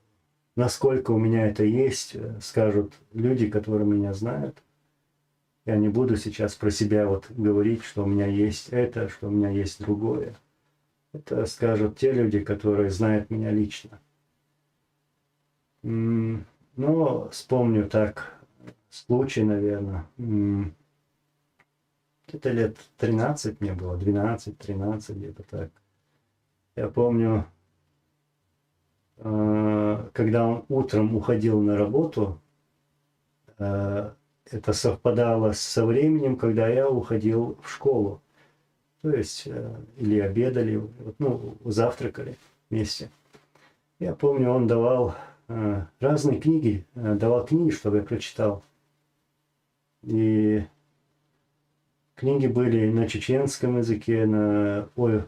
насколько у меня это есть, скажут люди, которые меня знают. Я не буду сейчас про себя вот говорить, что у меня есть это, что у меня есть другое. Это скажут те люди, которые знают меня лично. Но вспомню так случай, наверное. Это лет 13 мне было, 12-13, где-то так. Я помню, когда он утром уходил на работу, это совпадало со временем, когда я уходил в школу. То есть, или обедали, ну, завтракали вместе. Я помню, он давал разные книги, давал книги, чтобы я прочитал. И книги были на чеченском языке, о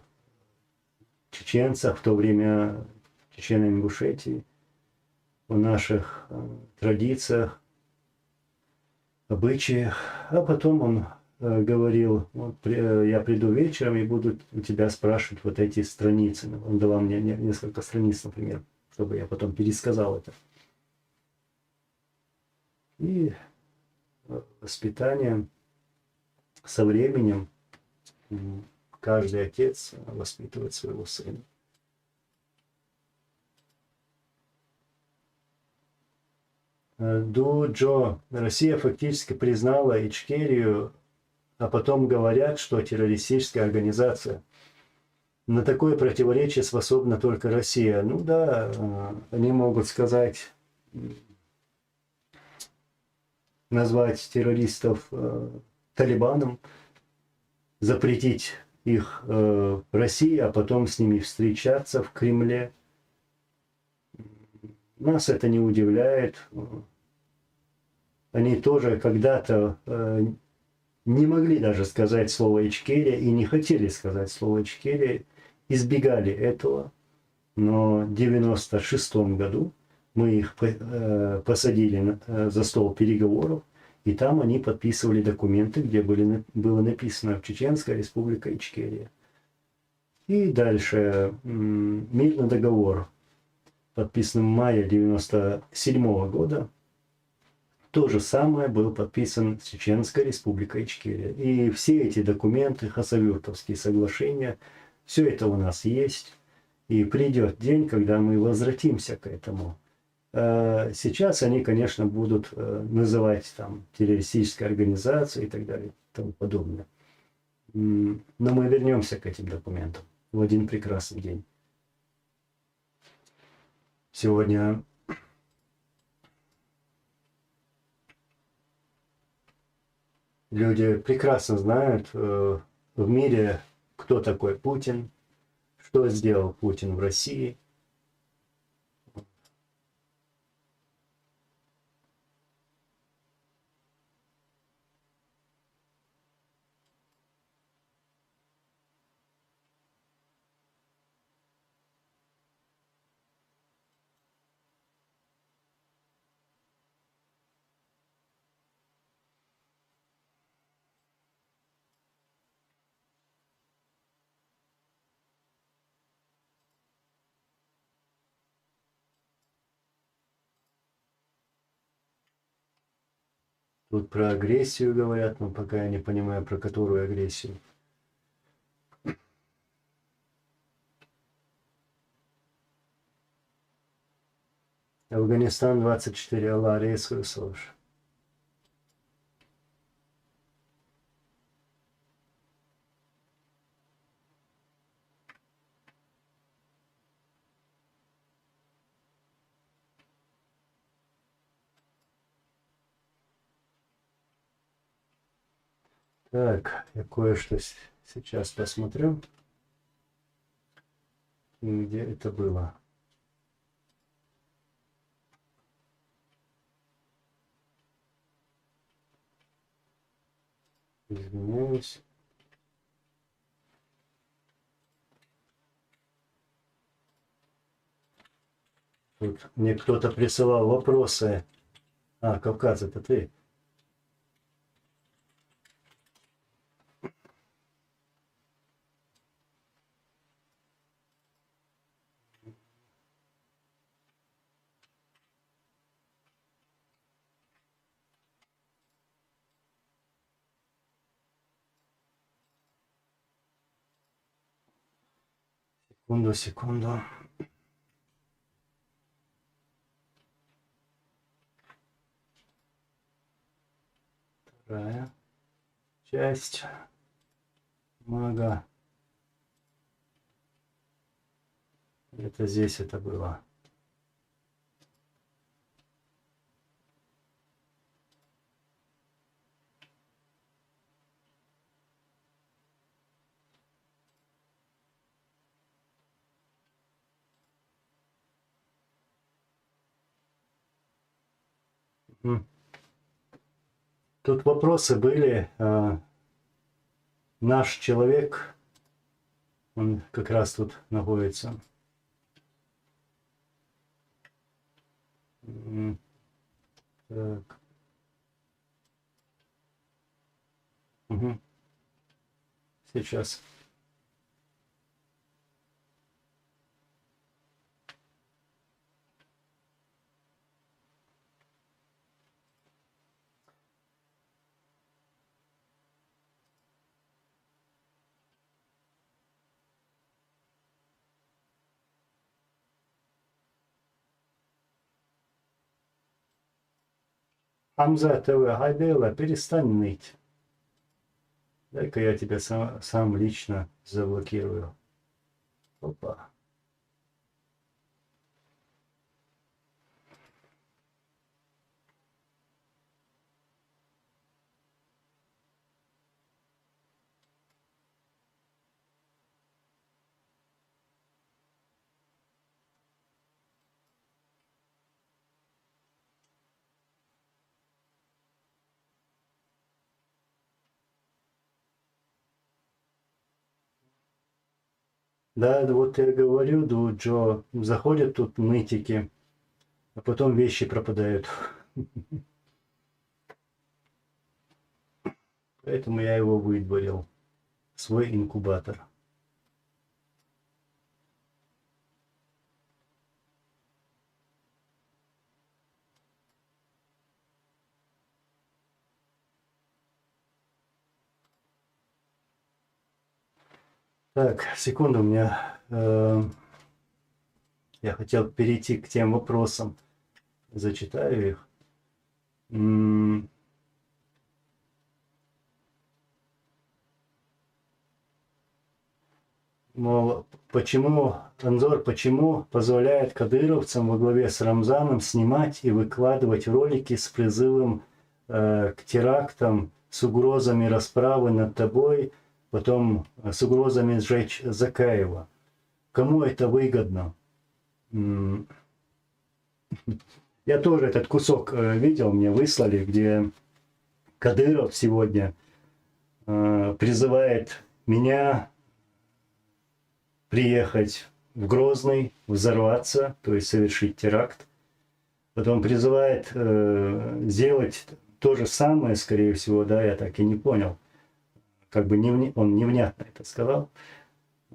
чеченцах в то время, Чечено-Ингушетии, о наших традициях, обычаях. А потом он говорил, вот, я приду вечером и буду у тебя спрашивать вот эти страницы. Он давал мне несколько страниц, например, чтобы я потом пересказал это. И воспитание со временем каждый отец воспитывает своего сына. Ду Джо. Россия фактически признала Ичкерию, а потом говорят, что террористическая организация. На такое противоречие способна только Россия. Ну да, они могут сказать, назвать террористов Талибаном, запретить их в России, а потом с ними встречаться в Кремле. Нас это не удивляет. Они тоже когда-то не могли даже сказать слово Ичкерия и не хотели сказать слово Ичкерия, избегали этого. Но в 1996 году мы их посадили за стол переговоров, и там они подписывали документы, где было написано «Чеченская республика Ичкерия». И дальше мирный договор, подписан в мае 1997 года, то же самое был подписан с Чеченской республикой Ичкерия. И все эти документы, хасавюртовские соглашения, все это у нас есть. И придет день, когда мы возвратимся к этому. Сейчас они, конечно, будут называть там террористической организацией и так далее и тому подобное. Но мы вернемся к этим документам в один прекрасный день. Сегодня люди прекрасно знают в мире, кто такой Путин, что сделал Путин в России. Тут про агрессию говорят, но пока я не понимаю, про которую агрессию. Афганистан 24 аварии слышишь. Так, я кое-что сейчас посмотрю. Где это было? Извиняюсь. Тут мне кто-то присылал вопросы. А, Кавказ, это ты? Секунду, секунду. Вторая часть. Мага. Это здесь это было. Тут вопросы были. Наш человек, он как раз тут находится. Так. Угу. Сейчас. Хамза ТВ, Хайдела, перестань ныть. Дай-ка я тебя сам лично заблокирую. Опа. Да, вот я говорю, Джо, заходят тут нытики, а потом вещи пропадают. Поэтому я его выдворил, свой инкубатор. Так, секунду, у меня... я хотел перейти к тем вопросам. Зачитаю их. Мол, почему позволяет кадыровцам во главе с Рамзаном снимать и выкладывать ролики с призывом к терактам, с угрозами расправы над тобой, потом с угрозами сжечь Закаева? Кому это выгодно? Я тоже этот кусок видел, мне выслали, где Кадыров сегодня призывает меня приехать в Грозный, взорваться, то есть совершить теракт. Потом призывает сделать то же самое, скорее всего, да, я так и не понял. Как бы он невнятно это сказал.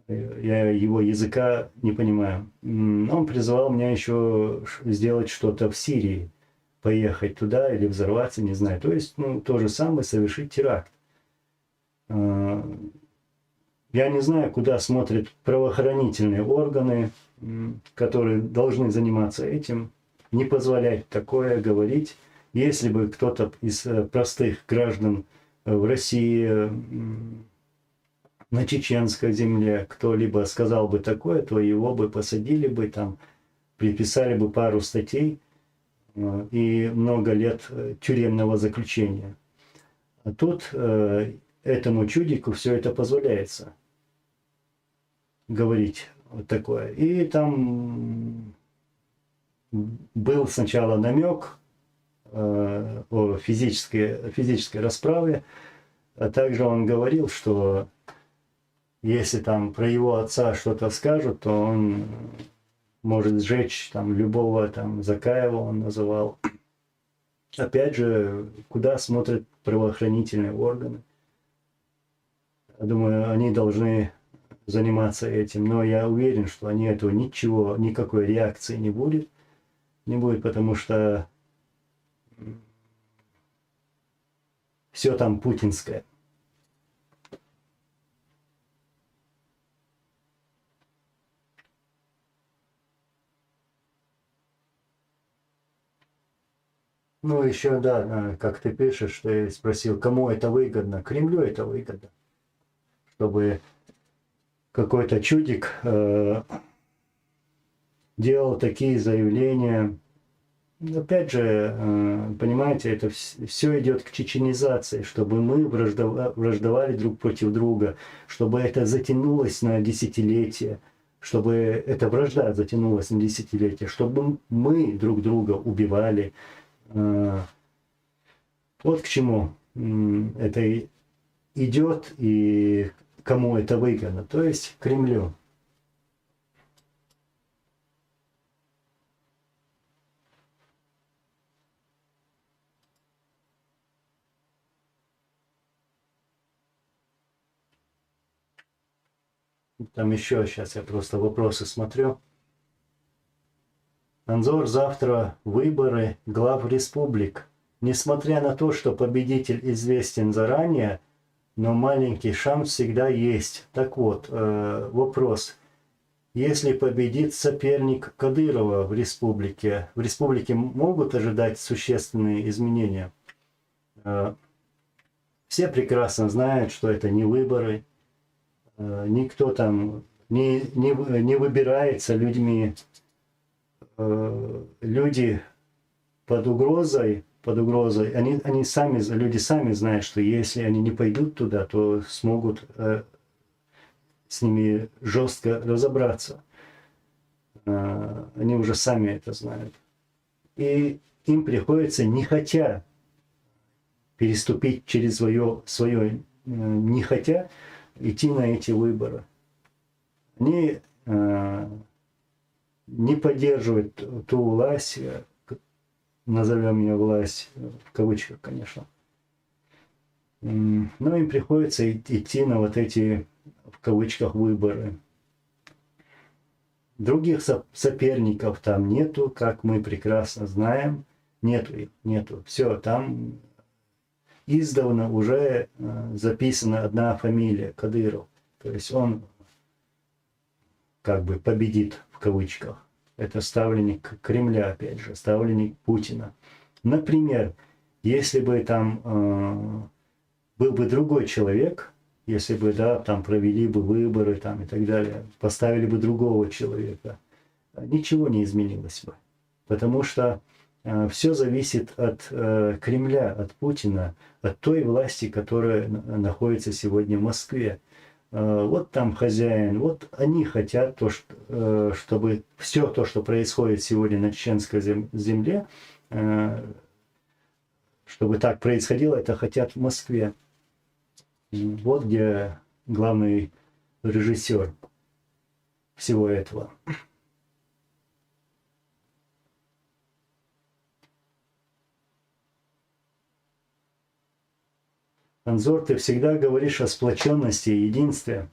Я его языка не понимаю. Он призывал меня еще сделать что-то в Сирии. Поехать туда или взорваться, не знаю. То есть, то же самое, совершить теракт. Я не знаю, куда смотрят правоохранительные органы, которые должны заниматься этим, не позволять такое говорить. Если бы кто-то из простых граждан в России, на чеченской земле, кто-либо сказал бы такое, то его бы посадили бы, там, приписали бы пару статей и много лет тюремного заключения. А тут этому чудику все это позволяется говорить вот такое. И там был сначала намек о физической расправе, а также он говорил, что если там про его отца что-то скажут, то он может сжечь там любого там Закаева, он называл. Опять же, куда смотрят правоохранительные органы? Я думаю, они должны заниматься этим, но я уверен, что они этого никакой реакции не будет, потому что все там путинское. Ну, еще, да, как ты пишешь, ты спросил, кому это выгодно. Кремлю это выгодно. чтобы какой-то чудик делал такие заявления. Опять же, понимаете, это все идет к чеченизации, чтобы мы враждовали друг против друга, чтобы это затянулось на десятилетия, чтобы эта вражда затянулась на десятилетия, чтобы мы друг друга убивали. Вот к чему это идет и кому это выгодно, то есть Кремлю. Там еще, сейчас я просто вопросы смотрю. Анзор, завтра выборы глав республик. Несмотря на то, что победитель известен заранее, но маленький шанс всегда есть. Так вот, вопрос. Если победит соперник Кадырова в республике могут ожидать существенные изменения? Все прекрасно знают, что это не выборы. Никто там не выбирается людьми. Люди под угрозой, люди сами знают, что если они не пойдут туда, то смогут с ними жестко разобраться. Они уже сами это знают. И им приходится, не хотя, переступить через свое не хотя, идти на эти выборы. Они не поддерживают ту власть, назовем ее власть, в кавычках, конечно. Но им приходится идти на вот эти, в кавычках, выборы. Других соперников там нету, как мы прекрасно знаем. Нету. Все, там издавна уже записана одна фамилия, Кадыров. То есть он как бы победит, в кавычках. Это ставленник Кремля, опять же, ставленник Путина. Например, если бы там был бы другой человек, если бы, да, там провели бы выборы там, и так далее, поставили бы другого человека, ничего не изменилось бы. Потому что все зависит от Кремля, от Путина, от той власти, которая находится сегодня в Москве. Вот там хозяин, вот они хотят, чтобы все то, что происходит сегодня на чеченской земле, чтобы так происходило, это хотят в Москве. Вот где главный режиссер всего этого. Анзор, ты всегда говоришь о сплоченности и единстве.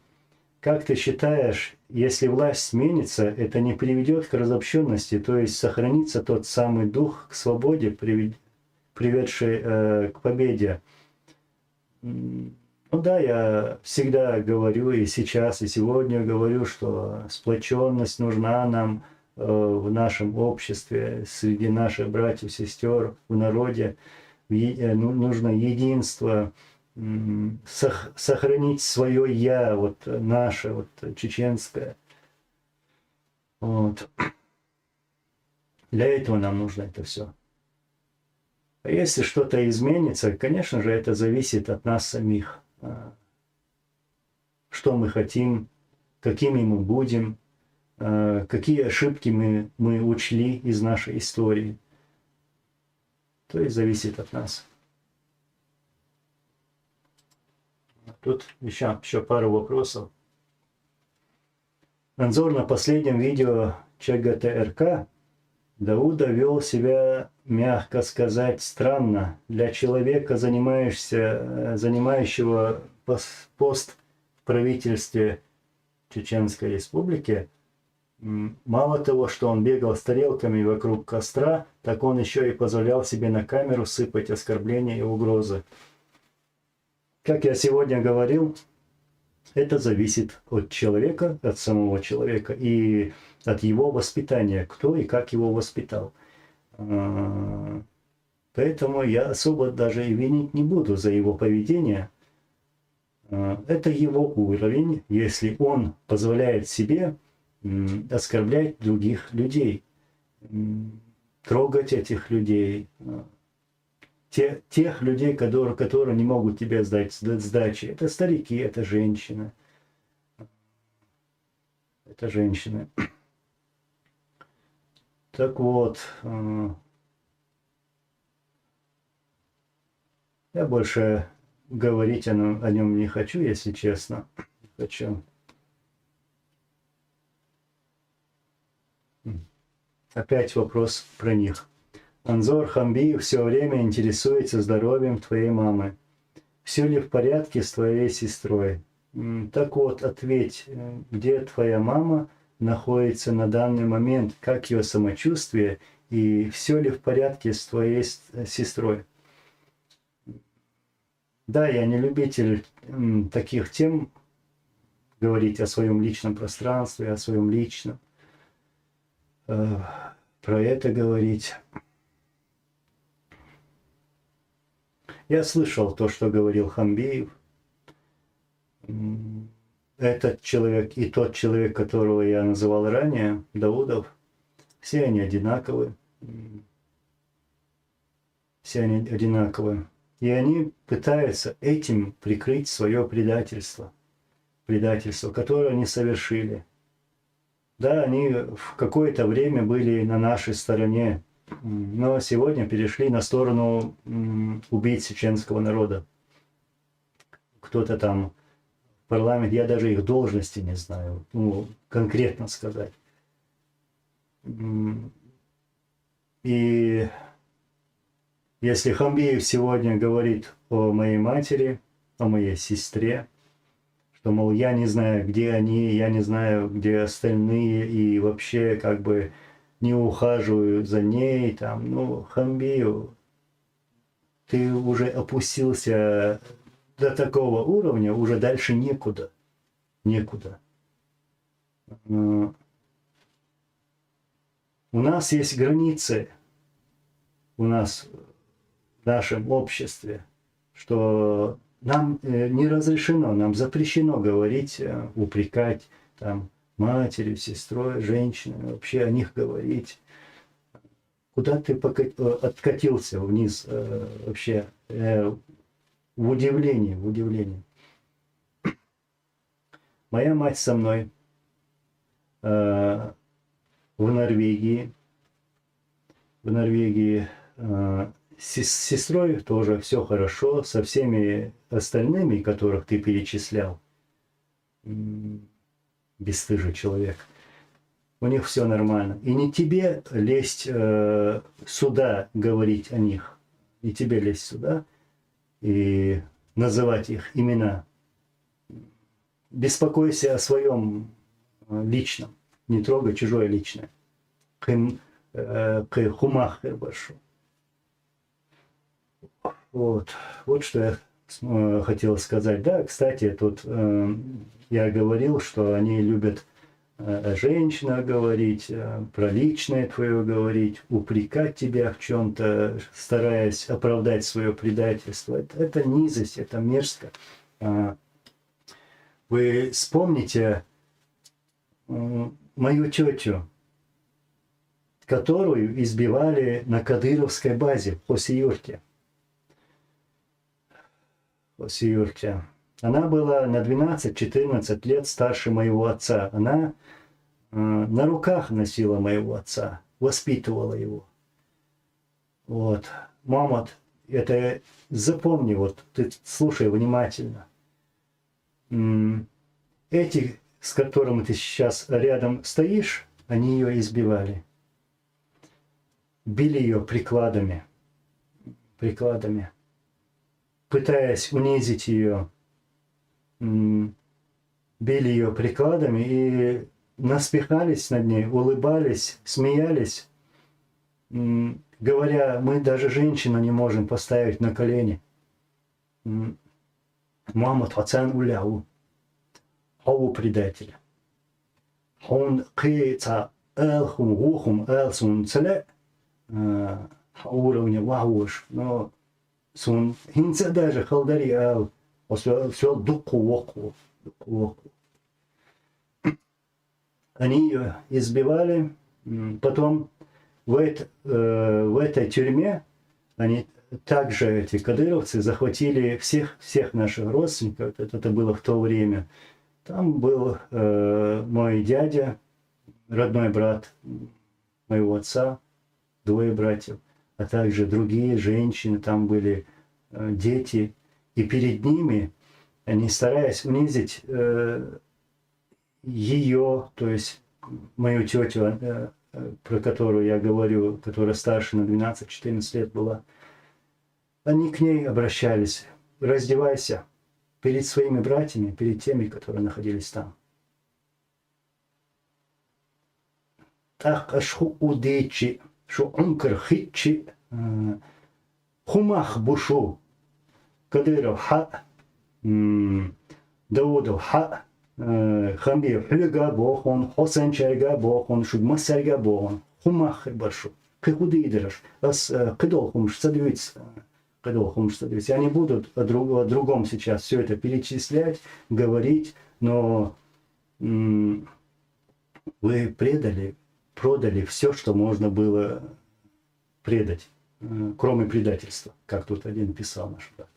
Как ты считаешь, если власть сменится, это не приведет к разобщенности, то есть сохранится тот самый дух к свободе, приведший к победе? Ну да, я всегда говорю, и сейчас, и сегодня говорю, что сплоченность нужна нам в нашем обществе, среди наших братьев, сестер, в народе. Нужно единство, сохранить свое «я», вот наше, вот чеченское. Вот. Для этого нам нужно это все. А если что-то изменится, конечно же, это зависит от нас самих. Что мы хотим, какими мы будем, какие ошибки мы учли из нашей истории. То есть зависит от нас. Тут еще пару вопросов. Анзор, на последнем видео ЧГТРК Дауда вел себя, мягко сказать, странно. Для человека, занимающего пост в правительстве Чеченской Республики, мало того, что он бегал с тарелками вокруг костра, так он еще и позволял себе на камеру сыпать оскорбления и угрозы. Как я сегодня говорил, это зависит от человека, от самого человека и от его воспитания, кто и как его воспитал. Поэтому я особо даже и винить не буду за его поведение. Это его уровень, если он позволяет себе оскорблять других людей, трогать этих людей, тех людей, которые не могут тебе сдать сдачи. Это старики, это женщины. Это женщины. Так вот, я больше говорить о нем не хочу, если честно. Хочу. Опять вопрос про них. Анзор Хамбиев все время интересуется здоровьем твоей мамы. Все ли в порядке с твоей сестрой? Так вот, ответь, где твоя мама находится на данный момент, как ее самочувствие, и все ли в порядке с твоей сестрой? Да, я не любитель таких тем, говорить о своем личном пространстве, о своем личном. Про это говорить. Я слышал то, что говорил Хамбиев. Этот человек и тот человек, которого я называл ранее, Даудов, все они одинаковы. Все они одинаковы. И они пытаются этим прикрыть свое предательство. Предательство, которое они совершили. Да, они в какое-то время были на нашей стороне, но сегодня перешли на сторону убийц чеченского народа. Кто-то там в парламенте, я даже их должности не знаю, конкретно сказать. И если Хамбиев сегодня говорит о моей матери, о моей сестре, что, мол, я не знаю, где они, я не знаю, где остальные, и вообще как бы не ухаживаю за ней, там, Хамбиев, ты уже опустился до такого уровня, уже дальше некуда. Некуда. У нас есть границы, у нас в нашем обществе, что нам не разрешено, нам запрещено говорить, упрекать там матерью, сестрой, женщиной, вообще о них говорить. Куда ты откатился вниз вообще? В удивлении, в удивлении. Моя мать со мной в Норвегии. В Норвегии с сестрой тоже все хорошо, со всеми остальными, которых ты перечислял. Бесстыжий человек. У них все нормально. И не тебе лезть сюда говорить о них. Не тебе лезть сюда и называть их имена. Беспокойся о своем личном. Не трогай чужое личное. Хумахер большой. Вот что я хотел сказать. Да, кстати, тут я говорил, что они любят о женщинах говорить, про личное твое говорить, упрекать тебя в чем-то, стараясь оправдать свое предательство. Это низость, это мерзко. Вы вспомните мою тетю, которую избивали на Кадыровской базе в Хосиюрте. Она была на 12-14 лет старше моего отца. Она на руках носила моего отца, воспитывала его. Вот. Мама, это запомни, вот ты слушай внимательно. Эти, с которыми ты сейчас рядом стоишь, они ее избивали. Били ее прикладами. Пытаясь унизить ее, били ее прикладами и насмехались над ней, улыбались, смеялись, говоря, мы даже женщину не можем поставить на колени. Мама твацан уляу, хау предателя. Он кица элхум гухум элсун целе уровня вауш, но сун хинца даже халдари ал Все дуку. Они ее избивали. Потом в этой тюрьме они также, эти кадыровцы, захватили всех наших родственников. Это было в то время. Там был мой дядя, родной брат моего отца, 2 братьев, а также другие женщины, там были дети. И перед ними, они стараясь унизить ее, то есть мою тетю, про которую я говорю, которая старше на 12-14 лет была, они к ней обращались: раздевайся перед своими братьями, перед теми, которые находились там. Так ашу удечи, шу ункар хитчи, хумах бушу, Кадыров ха, Даудов ха, Хамбир хулига бохон, Хосен черга бохон, Шугма серга бохон, хумах башу. Кыхуды идыраш, ас кыдол хумш садвиц. Я не буду о другом сейчас все это перечислять, говорить, но вы продали все, что можно было предать, кроме предательства, как тут один писал наш брат.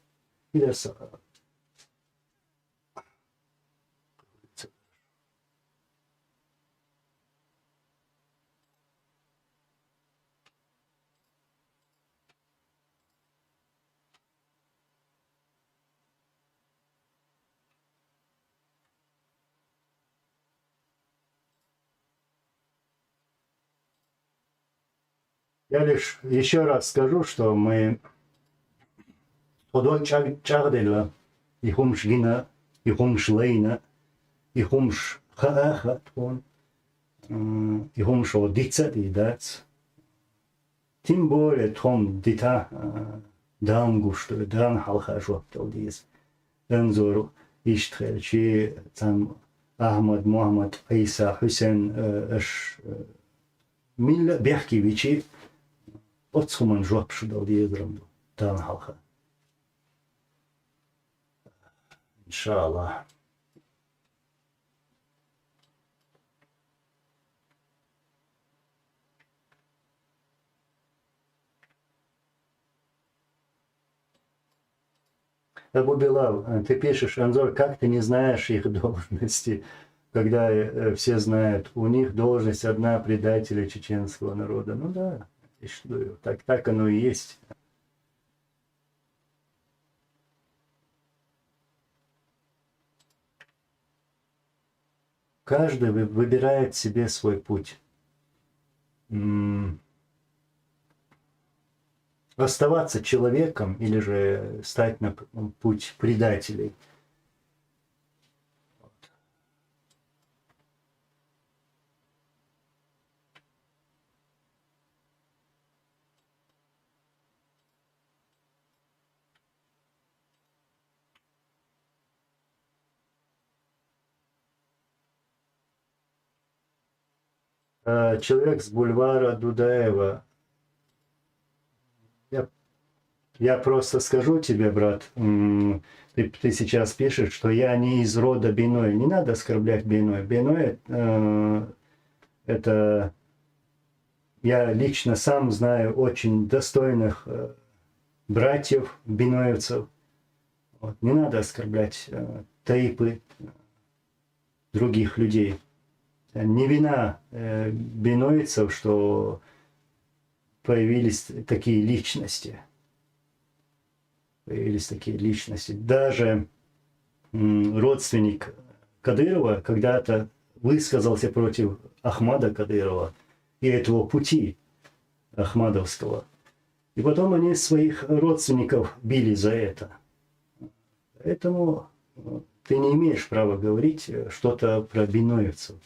Я лишь еще раз скажу, что мы подой чагдела, и хумш гина, и хумш лейна, и хумш хаахат он, и хумш одица дидац. Тем более том дита дан гушту, дан халхажу талдиз. Энзору иштхел, чи там Ахмад, Мухаммад, Иса, Хусейн, Милла Бехкевичи, отсуман жопшу дал дизрамду, дан халха. Иншаллах. Абу Билал, ты пишешь, Анзор, как ты не знаешь их должности, когда все знают, у них должность одна предателя чеченского народа. Ну да, так оно и есть. Каждый выбирает себе свой путь. Оставаться человеком или же стать на путь предателей. Человек с бульвара Дудаева. Я просто скажу тебе, брат, ты сейчас пишешь, что я не из рода Биной. Не надо оскорблять Биной. Биной это я лично сам знаю очень достойных братьев биноевцев. Вот. Не надо оскорблять таипы других людей. Не вина биноевцев, что появились такие личности. Даже родственник Кадырова когда-то высказался против Ахмада Кадырова и этого пути ахмадовского. И потом они своих родственников били за это. Поэтому ты не имеешь права говорить что-то про биноевцев.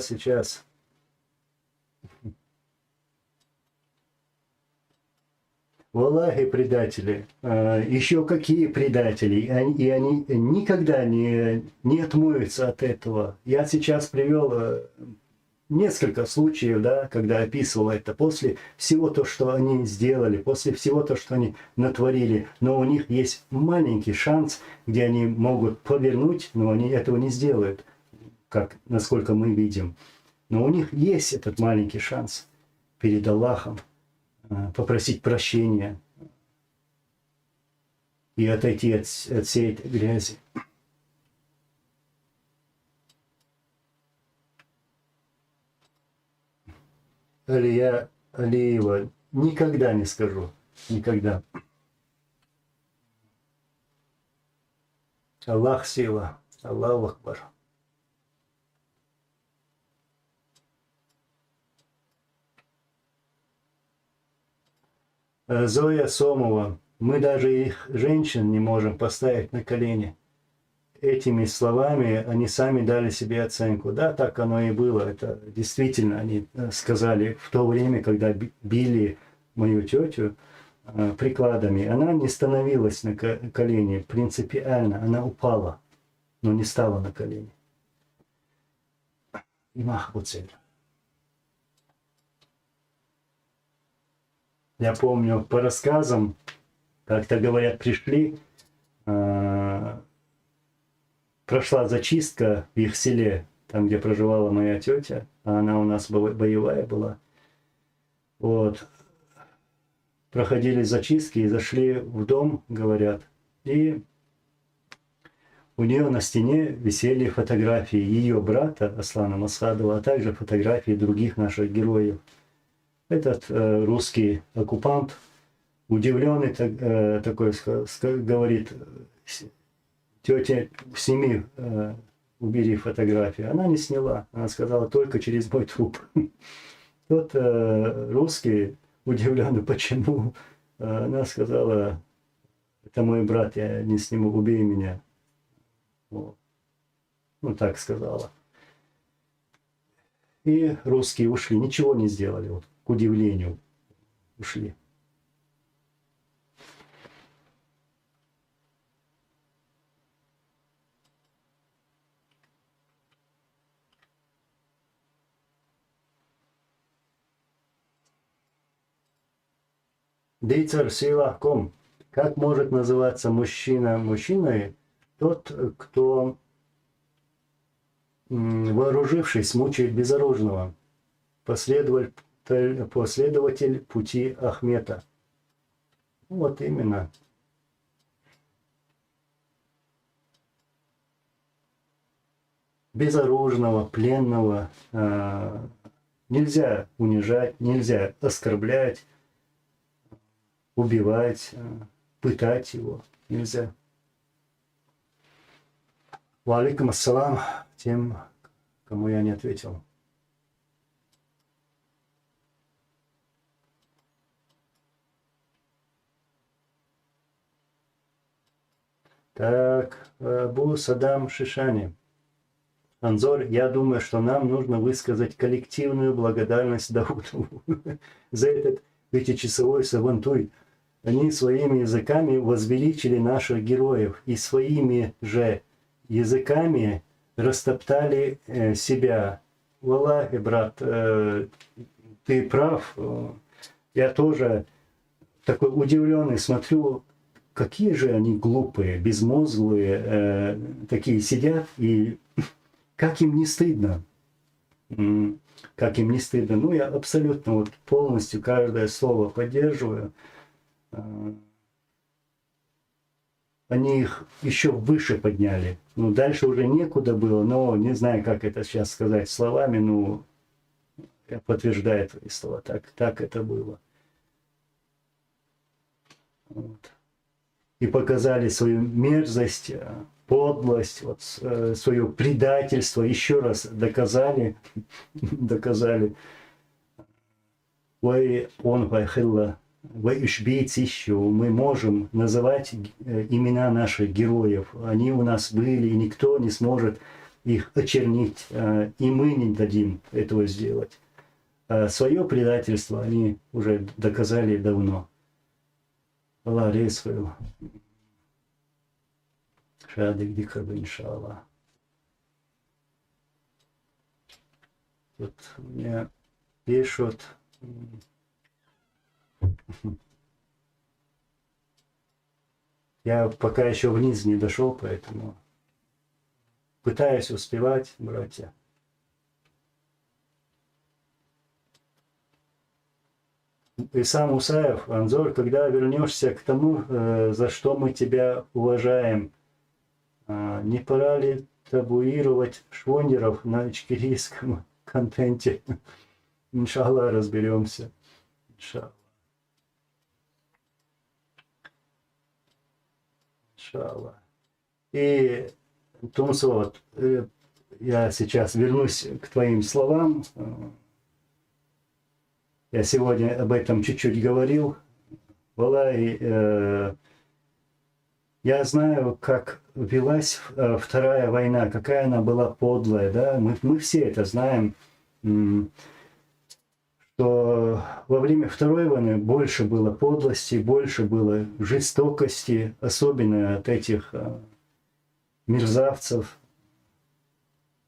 Сейчас. Валлахи, предатели. Еще какие предатели. И они никогда не отмоются от этого. Я сейчас привел несколько случаев, да, когда описывал это, после всего то, что они сделали, после всего то, что они натворили, но у них есть маленький шанс, где они могут повернуть, но они этого не сделают, как, насколько мы видим. Но у них есть этот маленький шанс перед Аллахом попросить прощения и отойти от всей этой грязи. Алия Алиева, никогда не скажу. Никогда. Аллах сила. Аллаху Акбар. Зоя Сомова. Мы даже их женщин не можем поставить на колени. Этими словами они сами дали себе оценку. Да, так оно и было. Это действительно они сказали в то время, когда били мою тетю прикладами. Она не становилась на колени принципиально. Она упала, но не стала на колени. Махбуцель. Я помню по рассказам, как-то говорят, пришли, прошла зачистка в их селе, там, где проживала моя тетя, а она у нас боевая была. Вот. Проходили зачистки и зашли в дом, говорят, и у нее на стене висели фотографии ее брата Аслана Масхадова, а также фотографии других наших героев. Этот русский оккупант, удивленный, такой говорит: тетя, сними, убери фотографии. Она не сняла, она сказала: только через мой труп. Тот русский, удивленный, почему, она сказала: это мой брат, я не сниму, убей меня. Вот. Ну, так сказала. И русские ушли, ничего не сделали, вот, к удивлению, ушли. Дейцар Силахком. Как может называться мужчина мужчиной? Тот, кто, вооружившись, мучает безоружного. Последователь пути Ахмета. Вот именно. Безоружного, пленного нельзя унижать, нельзя оскорблять, убивать, пытать его нельзя. Ва алейкум ассалам тем, кому я не ответил. Так, Абу Садам Шишани. Анзор, я думаю, что нам нужно высказать коллективную благодарность Даудову за этот пятичасовой сабантуй. Они своими языками возвеличили наших героев и своими же языками растоптали себя. Валлахи, брат, ты прав. Я тоже такой удивленный смотрю, какие же они глупые, безмозглые, такие сидят, и как им не стыдно. Как им не стыдно. Ну, я абсолютно вот полностью каждое слово поддерживаю. Они их еще выше подняли. Ну, дальше уже некуда было, но не знаю, как это сейчас сказать словами, ну, я подтверждаю твои слова. Так это было. Вот. И показали свою мерзость, подлость, вот, свое предательство, еще раз доказали. Ой, он вайхилла. Мы можем называть имена наших героев. Они у нас были, и никто не сможет их очернить. И мы не дадим этого сделать. Свое предательство они уже доказали давно. Аллах рейсваю. Шадик дикхабы, иншаллах. Вот мне пишут. Я пока еще вниз не дошел, поэтому пытаюсь успевать, братья. И сам Усаев, Анзор, когда вернешься к тому, за что мы тебя уважаем, не пора ли табуировать швондеров на ичкерийском контенте? Иншаллах, разберемся. Иншаллах. Иншаллах. И, Тумсо, вот, я сейчас вернусь к твоим словам. Я сегодня об этом чуть-чуть говорил. Валай, я знаю, как велась Вторая война, какая она была подлая. Да? Мы все это знаем, что во время Второй войны больше было подлости, больше было жестокости, особенно от этих мерзавцев.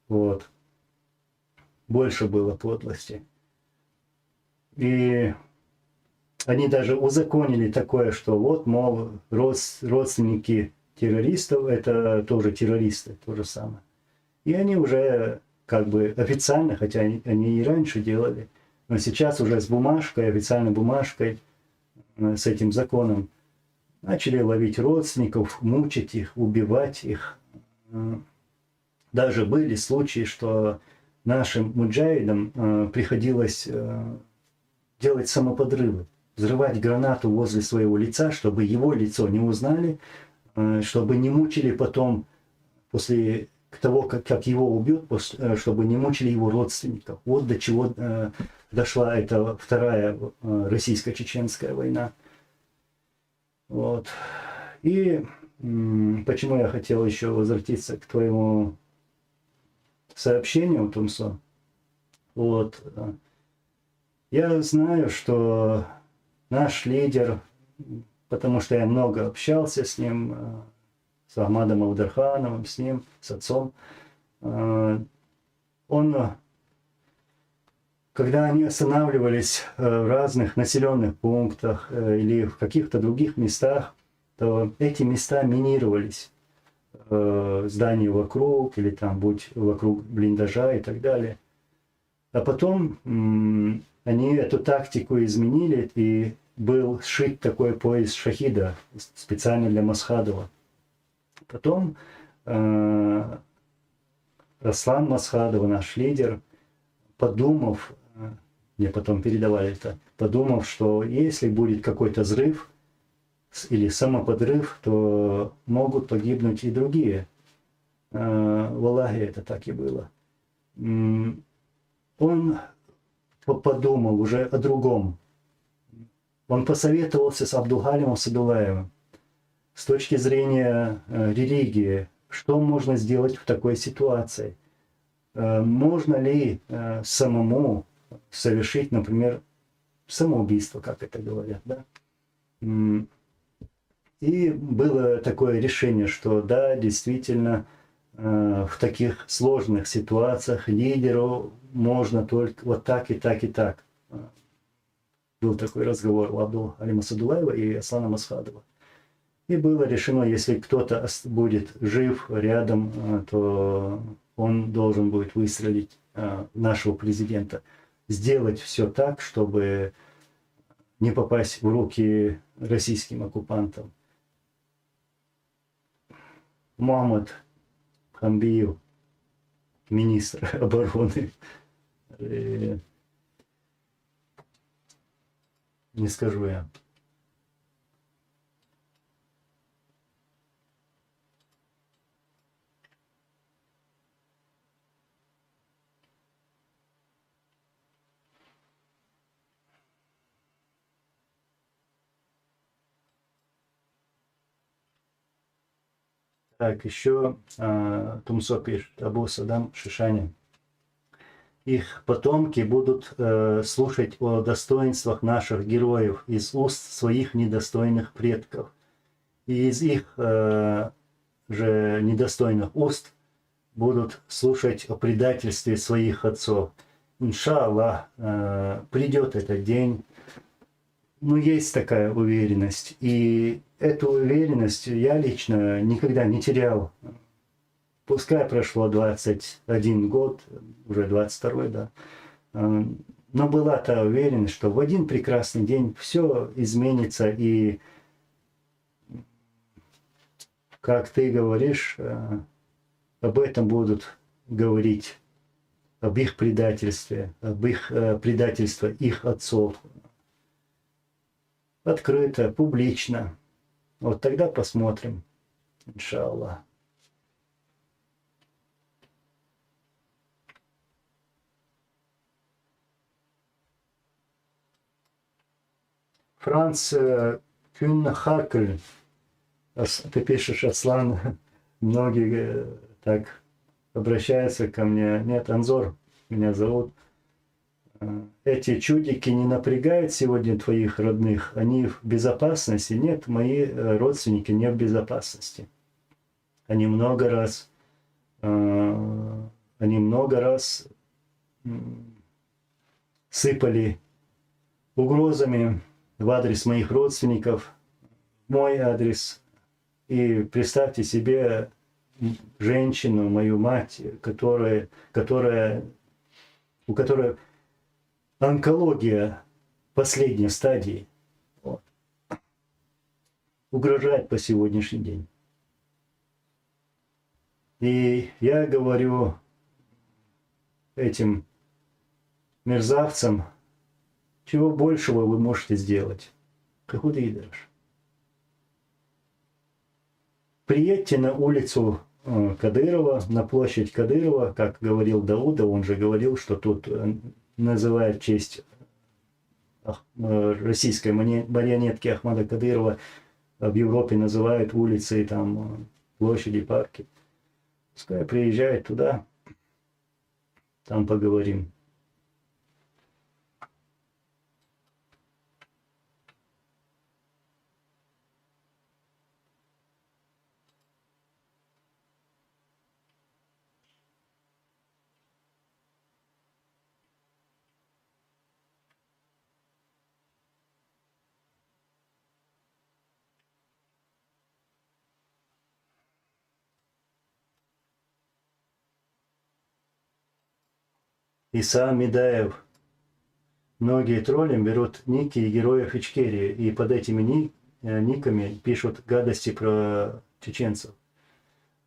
Вот. Больше было подлости. И они даже узаконили такое, что вот, мол, родственники террористов – это тоже террористы, то же самое. И они уже как бы официально, хотя они и раньше делали, но сейчас уже с бумажкой, официальной бумажкой, с этим законом, начали ловить родственников, мучить их, убивать их. Даже были случаи, что нашим муджахидам приходилось делать самоподрывы, взрывать гранату возле своего лица, чтобы его лицо не узнали, чтобы не мучили потом, после того, как его убьют, чтобы не мучили его родственников. Вот до чего дошла эта Вторая российско-чеченская война. Вот. И почему я хотел еще возвратиться к твоему сообщению, Тумсо. Вот. Я знаю, что наш лидер, потому что я много общался с ним, с Ахмадом Аудархановым, с ним, с отцом, он, когда они останавливались в разных населенных пунктах или в каких-то других местах, то эти места минировались. Здания вокруг или там будь вокруг блиндажа и так далее. А потом они эту тактику изменили, и был сшит такой пояс шахида специально для Масхадова. Потом Раслан Масхадов, наш лидер, подумав, мне потом передавали это, подумав, что если будет какой-то взрыв или самоподрыв, то могут погибнуть и другие. В Аллахе это так и было. Он подумал уже о другом. Он посоветовался с Абдулхалимом Садулаевым с точки зрения религии, что можно сделать в такой ситуации. Можно ли самому совершить, например, самоубийство, как это говорят, да? И было такое решение, что да, действительно, в таких сложных ситуациях лидеру можно только вот так и так и так. Был такой разговор у Абдул-Алима Садулаева и Аслана Масхадова. И было решено, если кто-то будет жив рядом, то он должен будет выстрелить нашего президента. Сделать все так, чтобы не попасть в руки российским оккупантам. Мухаммад Хамбиев, министр обороны, не скажу я. Так, еще Тумсо пишет, Абу Садам Шишани. Их потомки будут слушать о достоинствах наших героев из уст своих недостойных предков. И из их же недостойных уст будут слушать о предательстве своих отцов. иншаллах, придет этот день. Ну, есть такая уверенность. И эту уверенность я лично никогда не терял. Пускай прошло 21 год, уже 22-й, да. Но была та уверенность, что в один прекрасный день все изменится. И, как ты говоришь, об этом будут говорить, об их предательстве, об их предательстве их отцов. Открыто, публично. Вот тогда посмотрим, иншаллах. Франц Кюнхакль, ты пишешь, Аслан, многие так обращаются ко мне. Нет, Анзор меня зовут. Эти чудики не напрягают сегодня твоих родных? Они в безопасности? Нет, мои родственники не в безопасности. Они много раз сыпали угрозами в адрес моих родственников, мой адрес. И представьте себе женщину, мою мать, у которой онкология последней стадии. Вот. Угрожает по сегодняшний день. И я говорю этим мерзавцам, чего большего вы можете сделать? Кахудидерш. Приедьте на улицу Кадырова, на площадь Кадырова, как говорил Дауда, он же говорил, что тут называют в честь российской марионетки Ахмада Кадырова, в Европе называют улицы, там, площади, парки. Пускай приезжает туда, там поговорим. Иса Медаев. Многие тролли берут ники героев Ичкерии и под этими никами пишут гадости про чеченцев.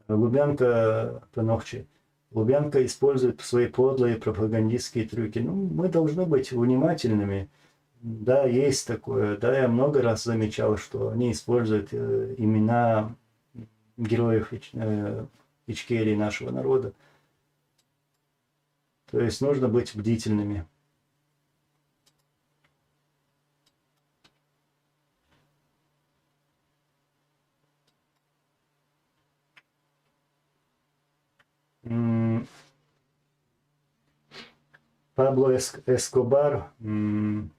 Лубянка Панохчи. Лубянка использует свои подлые пропагандистские трюки. Ну, мы должны быть внимательными. Да, есть такое. Да, я много раз замечал, что они используют имена героев Ичкерии, нашего народа. То есть нужно быть бдительными. Пабло Эскобар.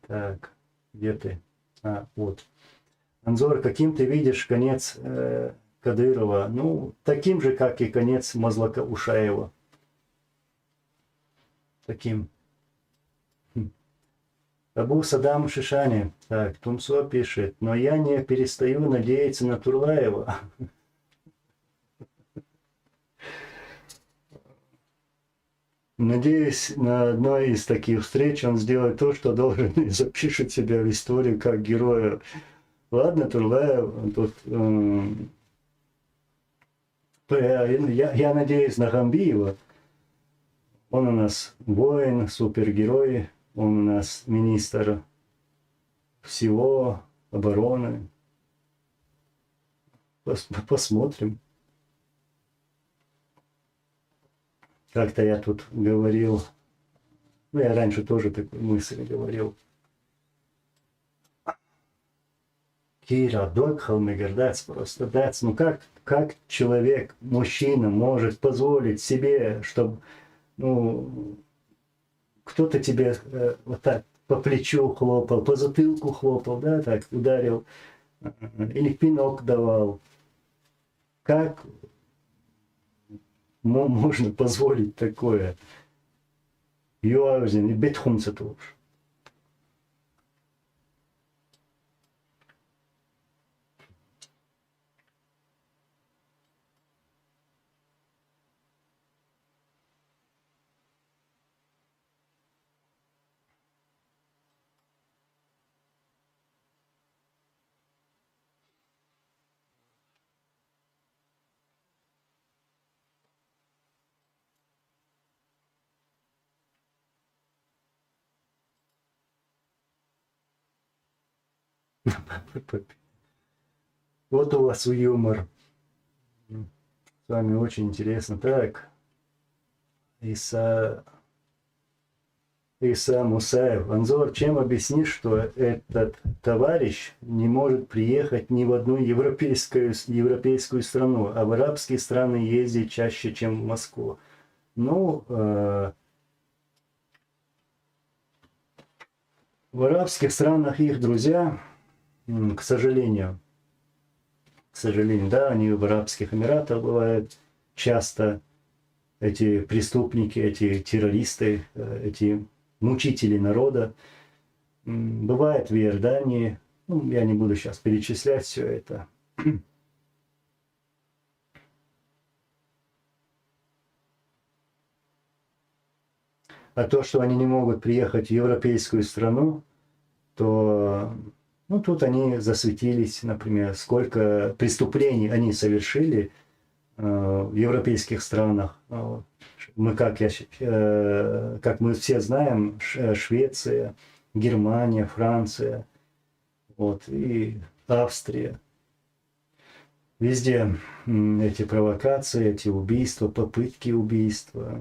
Так, где ты? Вот. Анзор, каким ты видишь конец Кадырова? Ну, таким же, как и конец Мазлака Ушаева. Таким. Абу Садам Шишани. Так, Тумсо пишет. Но я не перестаю надеяться на Турлаева. Надеюсь, на одной из таких встреч он сделает то, что должен, и запишет себя в историю как героя. Ладно, Турлаев, тут... я надеюсь на Гамбиева. Он у нас воин, супергерой, он у нас министр всего, обороны. Посмотрим. Как-то я тут говорил, ну я раньше тоже такую мысль говорил. Кира, докхал мегардац, просто дац. Ну как человек, мужчина может позволить себе, чтобы, ну, кто-то тебе вот так по плечу хлопал, по затылку хлопал, да, так ударил, или пинок давал. Как можно позволить такое? Юазин, Бетхунца тоже. Вот у вас юмор. С вами очень интересно. Так, Иса Мусаев. Анзор, чем объяснишь, что этот товарищ не может приехать ни в одну европейскую страну, а в арабские страны ездит чаще, чем в Москву? Ну, в арабских странах их друзья, к сожалению, да, они в Арабских Эмиратах бывают часто, эти преступники, эти террористы, эти мучители народа. Бывает в Иордании, ну, я не буду сейчас перечислять все это. А то, что они не могут приехать в европейскую страну, то ну, тут они засветились, например, сколько преступлений они совершили в европейских странах. Мы, как мы все знаем, Швеция, Германия, Франция, вот, и Австрия. Везде эти провокации, эти убийства, попытки убийства.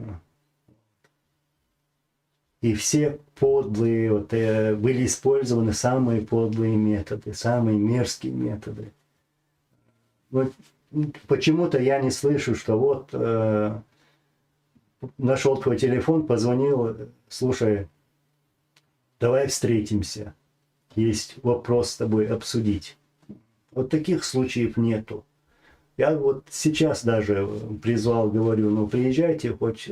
И все подлые, вот, были использованы самые подлые методы, самые мерзкие методы. Вот, почему-то я не слышу, что вот нашел твой телефон, позвонил, слушай, давай встретимся, есть вопрос с тобой обсудить. Вот таких случаев нету. Я вот сейчас даже призвал, говорю, ну приезжайте хоть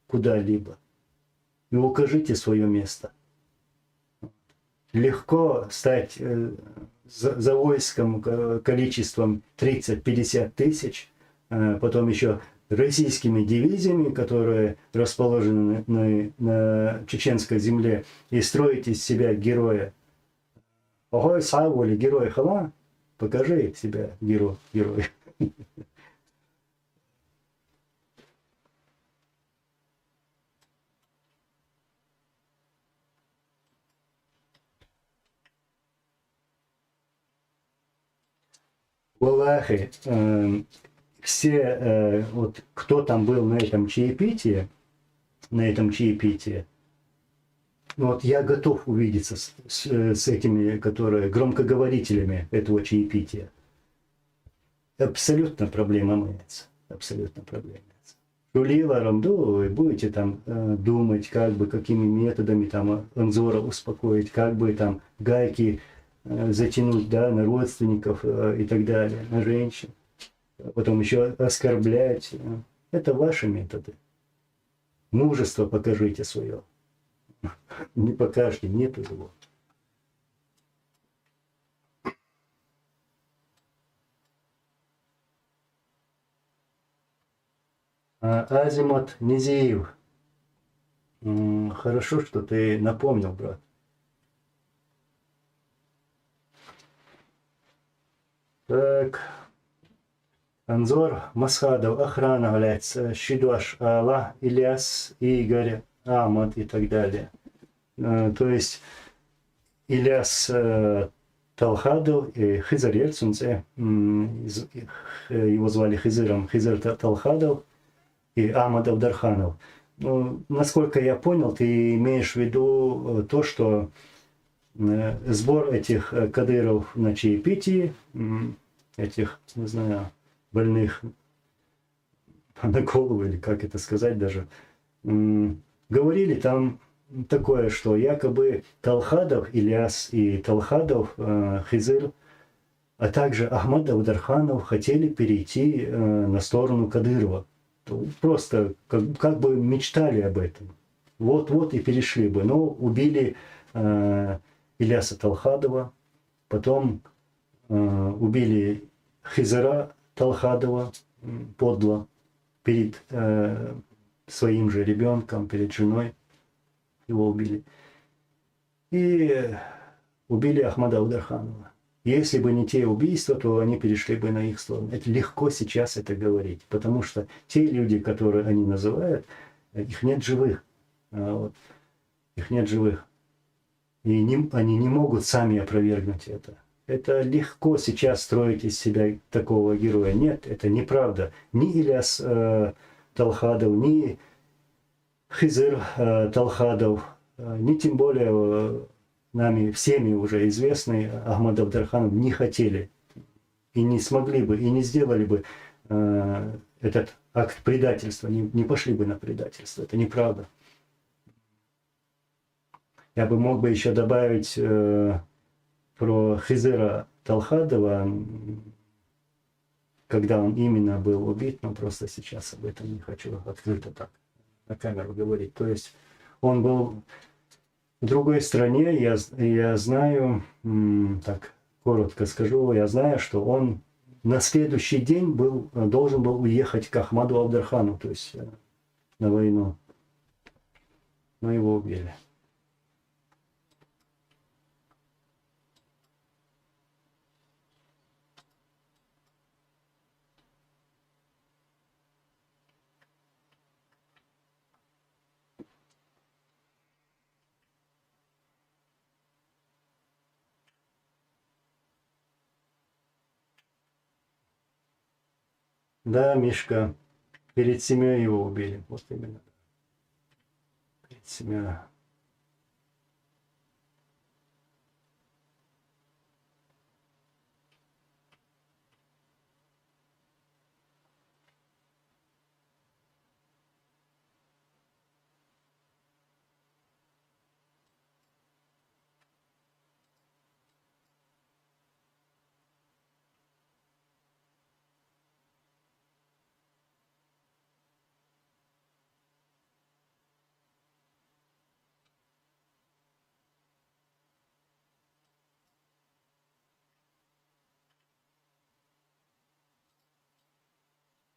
куда-либо и укажите свое место. Легко стать за войском количеством 30-50 тысяч, потом еще российскими дивизиями, которые расположены на чеченской земле, и строить из себя героя. Ого, Саволи, герой Хала, покажи себя, герой. Валахи, все, вот кто там был на этом чаепитии, вот я готов увидеться с этими, которые громкоговорителями этого чаепития. Абсолютно проблема имеется. Абсолютно проблема имеется. Шулила Рамду, вы будете там думать, как бы, какими методами там Анзора успокоить, как бы там гайки затянуть, да, на родственников и так далее, на женщин. Потом еще оскорблять. Это ваши методы. Мужество покажите свое. Не покажете, нету его. Азимат Низиев. Хорошо, что ты напомнил, брат. Так. Анзор Масхадов, охрана, блядь, Шидуаш, Алла, Ильяс, Игорь, Амад и так далее. То есть Ильяс Талхадов и Хизар Ельцунце, его звали Хизыром, Хизар Талхадов и Амад Авдарханов. Ну, насколько я понял, ты имеешь в виду то, что сбор этих кадыров на чаепитии, этих, не знаю, больных на голову, или как это сказать даже, говорили там такое, что якобы Талхадов Ильяс и Талхадов Хизыр, а также Ахмад Авдарханов хотели перейти на сторону Кадырова. Просто как бы мечтали об этом. вот и перешли бы. Но убили Ильяса Талхадова, потом убили Хизера Талхадова подло перед своим же ребенком, перед женой его убили. И убили Ахмада Авдарханова. Если бы не те убийства, то они перешли бы на их сторону. Это легко сейчас это говорить, потому что те люди, которые они называют, их нет живых. Вот. Их нет живых. И они не могут сами опровергнуть это. Это легко сейчас строить из себя такого героя. Нет, это неправда. Ни Ильяс Талхадов, ни Хизер Талхадов, ни тем более нами всеми уже известный Ахмад Авдарханов не хотели и не смогли бы, и не сделали бы этот акт предательства, не пошли бы на предательство. Это неправда. Я бы мог бы еще добавить про Хизера Талхадова, когда он именно был убит, но просто сейчас об этом не хочу открыто так на камеру говорить. То есть он был в другой стране, я знаю, так коротко скажу, я знаю, что он на следующий день должен был уехать к Ахмаду Авдархану, то есть на войну, но его убили. Да, Мишка, перед семьей его убили, вот именно. Перед семьей.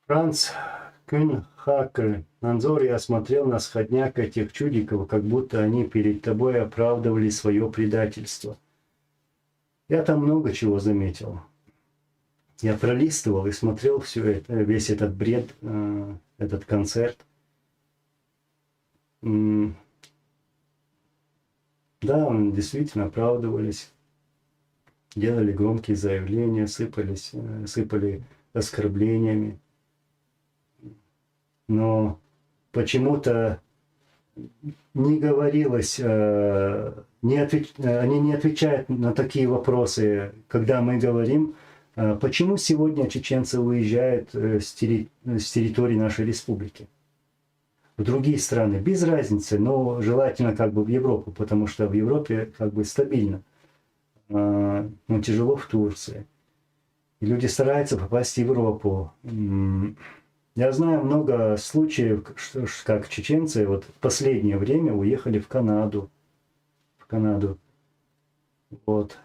Франц Кюнхакль. Анзор, я смотрел на сходняк этих чудиков, как будто они перед тобой оправдывали свое предательство. Я там много чего заметил. Я пролистывал и смотрел все это, весь этот бред, этот концерт. Да, он действительно оправдывались, делали громкие заявления, сыпали оскорблениями. Но почему-то не говорилось, они не отвечают на такие вопросы, когда мы говорим, почему сегодня чеченцы уезжают с территории нашей республики в другие страны, без разницы, но желательно как бы в Европу, потому что в Европе как бы стабильно, но тяжело в Турции. И люди стараются попасть в Европу. Я знаю много случаев, как чеченцы вот в последнее время уехали в Канаду. Вот.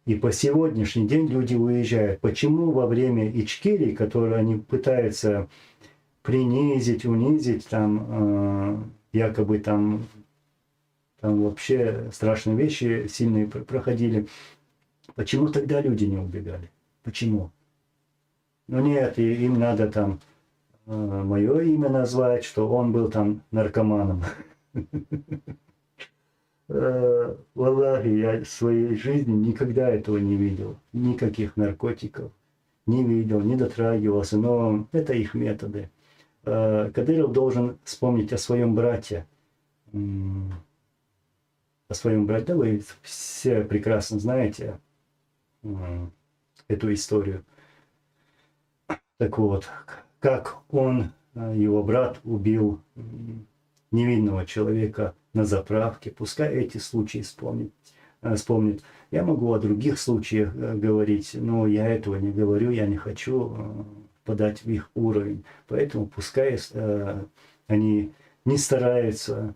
И по сегодняшний день люди уезжают. Почему во время Ичкерии, которые они пытаются принизить, унизить, там якобы там вообще страшные вещи сильные проходили, почему тогда люди не убегали? Почему? Ну нет, им надо там мое имя назвать, что он был там наркоманом. Валлахи, я в своей жизни никогда этого не видел. Никаких наркотиков не видел, не дотрагивался, но это их методы. Кадыров должен вспомнить о своем брате. О своем брате. Да, вы все прекрасно знаете эту историю. Так вот, как он, его брат, убил невинного человека на заправке. Пускай эти случаи вспомнит. Я могу о других случаях говорить, но я этого не говорю, я не хочу подать в их уровень. Поэтому пускай они не стараются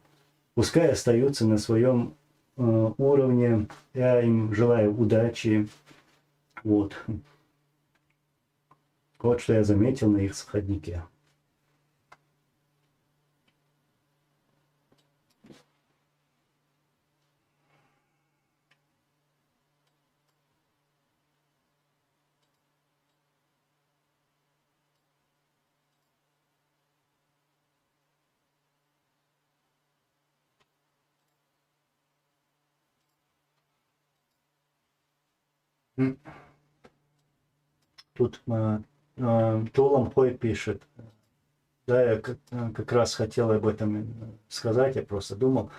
пускай остаются на своем уровне. Я им желаю удачи. Вот. Вот что я заметил на их сходнике. Тут Толом Хой пишет. Да, я как раз хотел об этом сказать, я просто думал.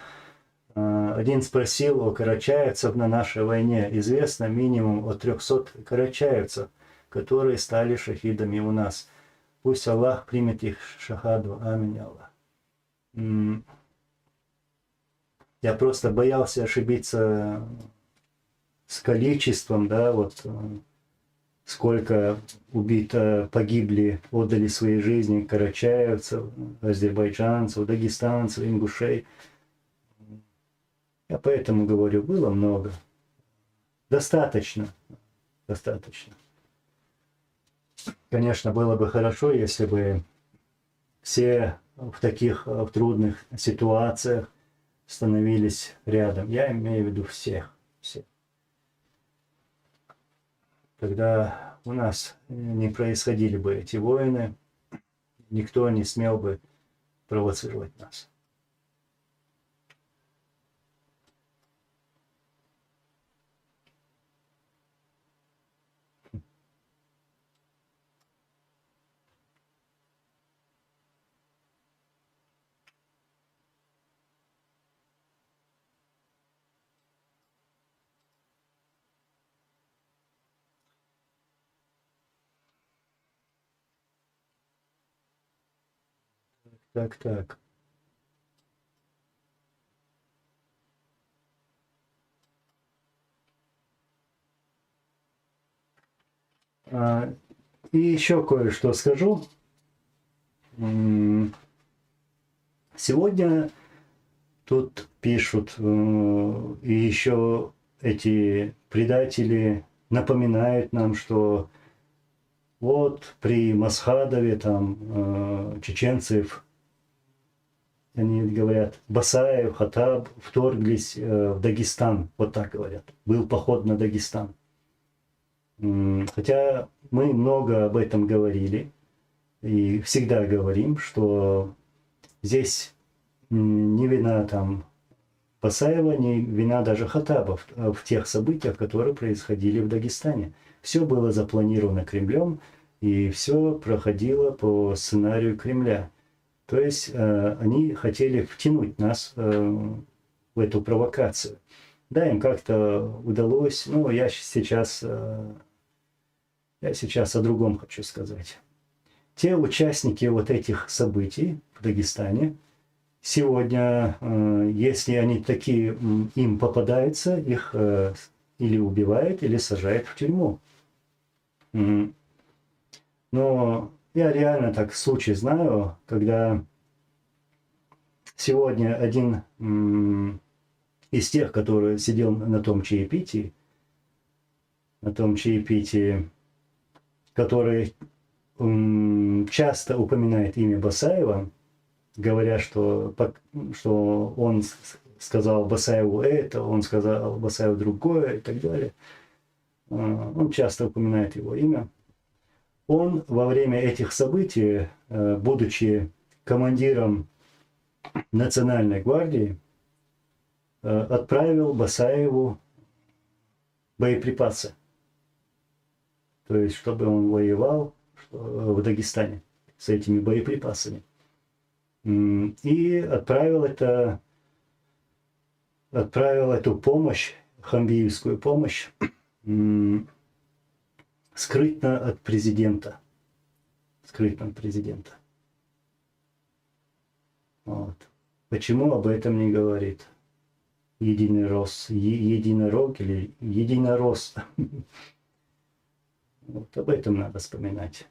Один спросил о карачаевцев на нашей войне. Известно минимум от 300 карачаевцев, которые стали шахидами у нас. Пусть Аллах примет их шахаду. Аминь, Аллах. Я просто боялся ошибиться с количеством, да, вот сколько убито, погибли, отдали свои жизни карачаевцев, азербайджанцев, дагестанцев, ингушей. Я поэтому говорю, было много. Достаточно. Достаточно. Конечно, было бы хорошо, если бы все в таких в трудных ситуациях становились рядом. Я имею в виду всех. Тогда у нас не происходили бы эти войны, никто не смел бы провоцировать нас. Так. И еще кое-что скажу. Сегодня тут пишут, и еще эти предатели напоминают нам, что вот при Масхадове там чеченцев, они говорят, Басаев, Хатаб вторглись в Дагестан, вот так говорят. Был поход на Дагестан. Хотя мы много об этом говорили и всегда говорим, что здесь не вина там Басаева, не вина даже Хатаба в тех событиях, которые происходили в Дагестане. Все было запланировано Кремлем, и все проходило по сценарию Кремля. То есть они хотели втянуть нас в эту провокацию. Да, им как-то удалось, но я сейчас о другом хочу сказать. Те участники вот этих событий в Дагестане, сегодня, если они такие, им попадаются, их или убивают, или сажают в тюрьму. Но я реально так случай знаю, когда сегодня один из тех, который сидел на том чаепитии, который часто упоминает имя Басаева, говоря, что он сказал Басаеву это, он сказал Басаеву другое и так далее. Он часто упоминает его имя. Он во время этих событий, будучи командиром Национальной гвардии, отправил Басаеву боеприпасы. То есть, чтобы он воевал в Дагестане с этими боеприпасами. И отправил эту помощь, хамвиевскую помощь, скрытно от президента. Вот. Почему об этом не говорит единорос или единорос? Вот об этом надо вспоминать.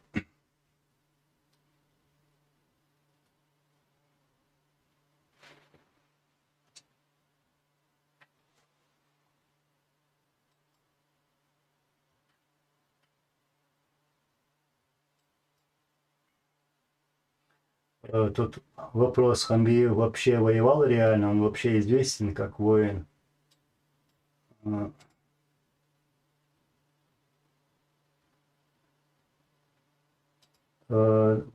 Тут вопрос, Хамбиев вообще воевал реально, он вообще известен как воин. Во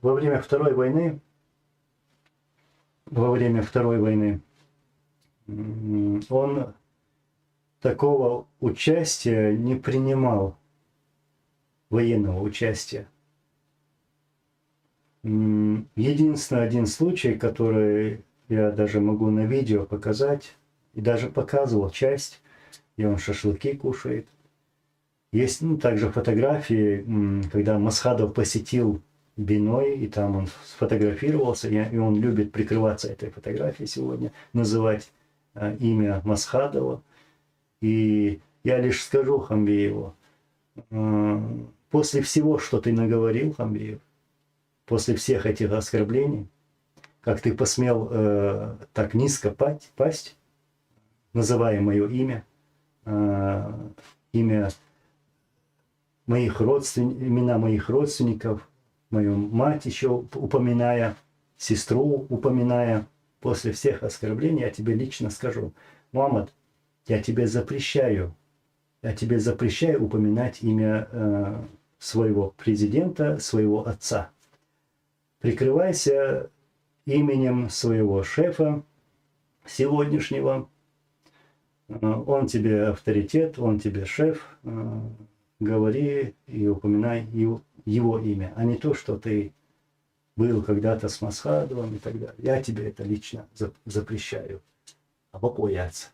время Второй войны, он такого участия не принимал, военного участия. Единственный один случай, который я даже могу на видео показать, и даже показывал часть, где он шашлыки кушает. Есть также фотографии, когда Масхадов посетил Биной, и там он сфотографировался, и он любит прикрываться этой фотографией сегодня, называть имя Масхадова. И я лишь скажу Хамбиеву, после всего, что ты наговорил, Хамбиев, после всех этих оскорблений, как ты посмел так низко пасть, называя мое имя, имена моих родственников, мою мать еще упоминая, сестру упоминая, после всех оскорблений я тебе лично скажу: Мухаммад, я тебе запрещаю упоминать имя своего президента, своего отца. Прикрывайся именем своего шефа сегодняшнего. Он тебе авторитет, он тебе шеф. Говори и упоминай его имя, а не то, что ты был когда-то с Масхадовым и так далее. Я тебе это лично запрещаю. А бояться.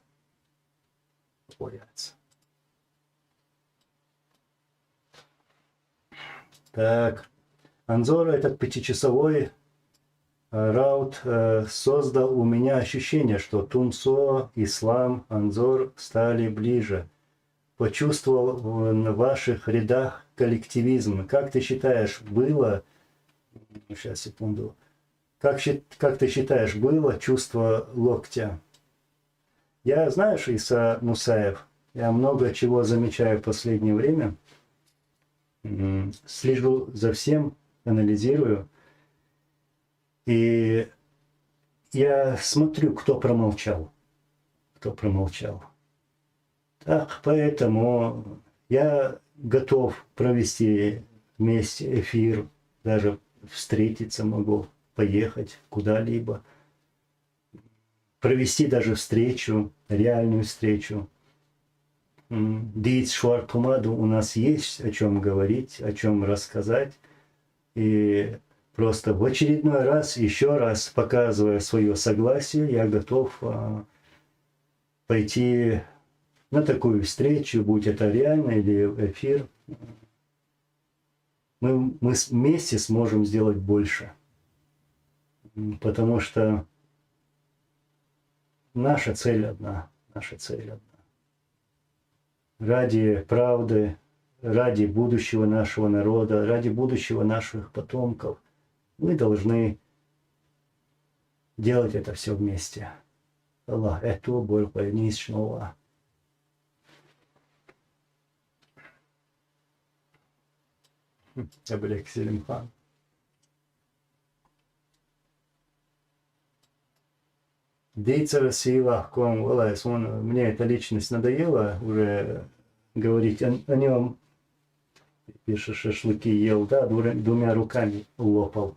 Так, Анзора, этот 5-часовой раут создал у меня ощущение, что Тунсо, Ислам, Анзор стали ближе. Почувствовал в ваших рядах коллективизм. Как ты считаешь, было... Сейчас, секунду. Как ты считаешь, было чувство локтя? Я, знаешь, Иса Мусаев, я много чего замечаю в последнее время. Слежу за всем, анализирую. И я смотрю, кто промолчал. Так, поэтому я готов провести вместе эфир, даже встретиться могу, поехать куда-либо, провести даже встречу, реальную встречу. Дейц Швартумаду у нас есть о чем говорить, о чем рассказать. И просто в очередной раз, еще раз показывая свое согласие, я готов пойти на такую встречу, будь это реально или эфир. Мы вместе сможем сделать больше. Потому что наша цель одна. Ради правды, ради будущего нашего народа, ради будущего наших потомков мы должны делать это все вместе. Аллах, это больше ничего. Абелек Селимхан. Дейцера Сила, мне эта личность надоела уже говорить о нем. Пишет, шашлыки ел, да, двумя руками лопал.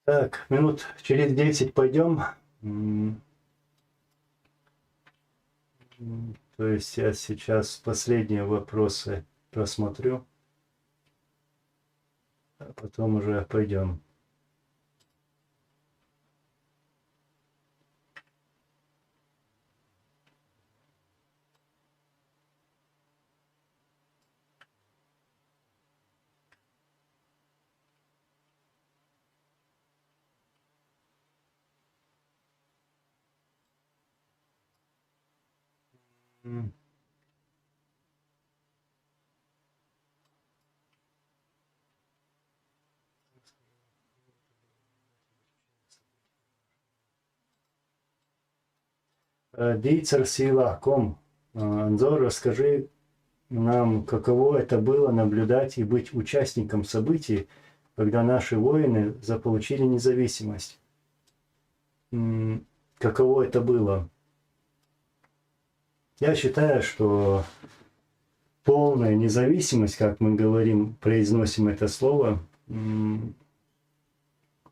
Так, минут через 10 пойдем. То есть я сейчас последние вопросы просмотрю, а потом уже пойдем. Дийцер Сила.ком. Анзор, расскажи нам, каково это было наблюдать и быть участником событий, когда наши воины заполучили независимость. Каково это было? Я считаю, что полная независимость, как мы говорим, произносим это слово,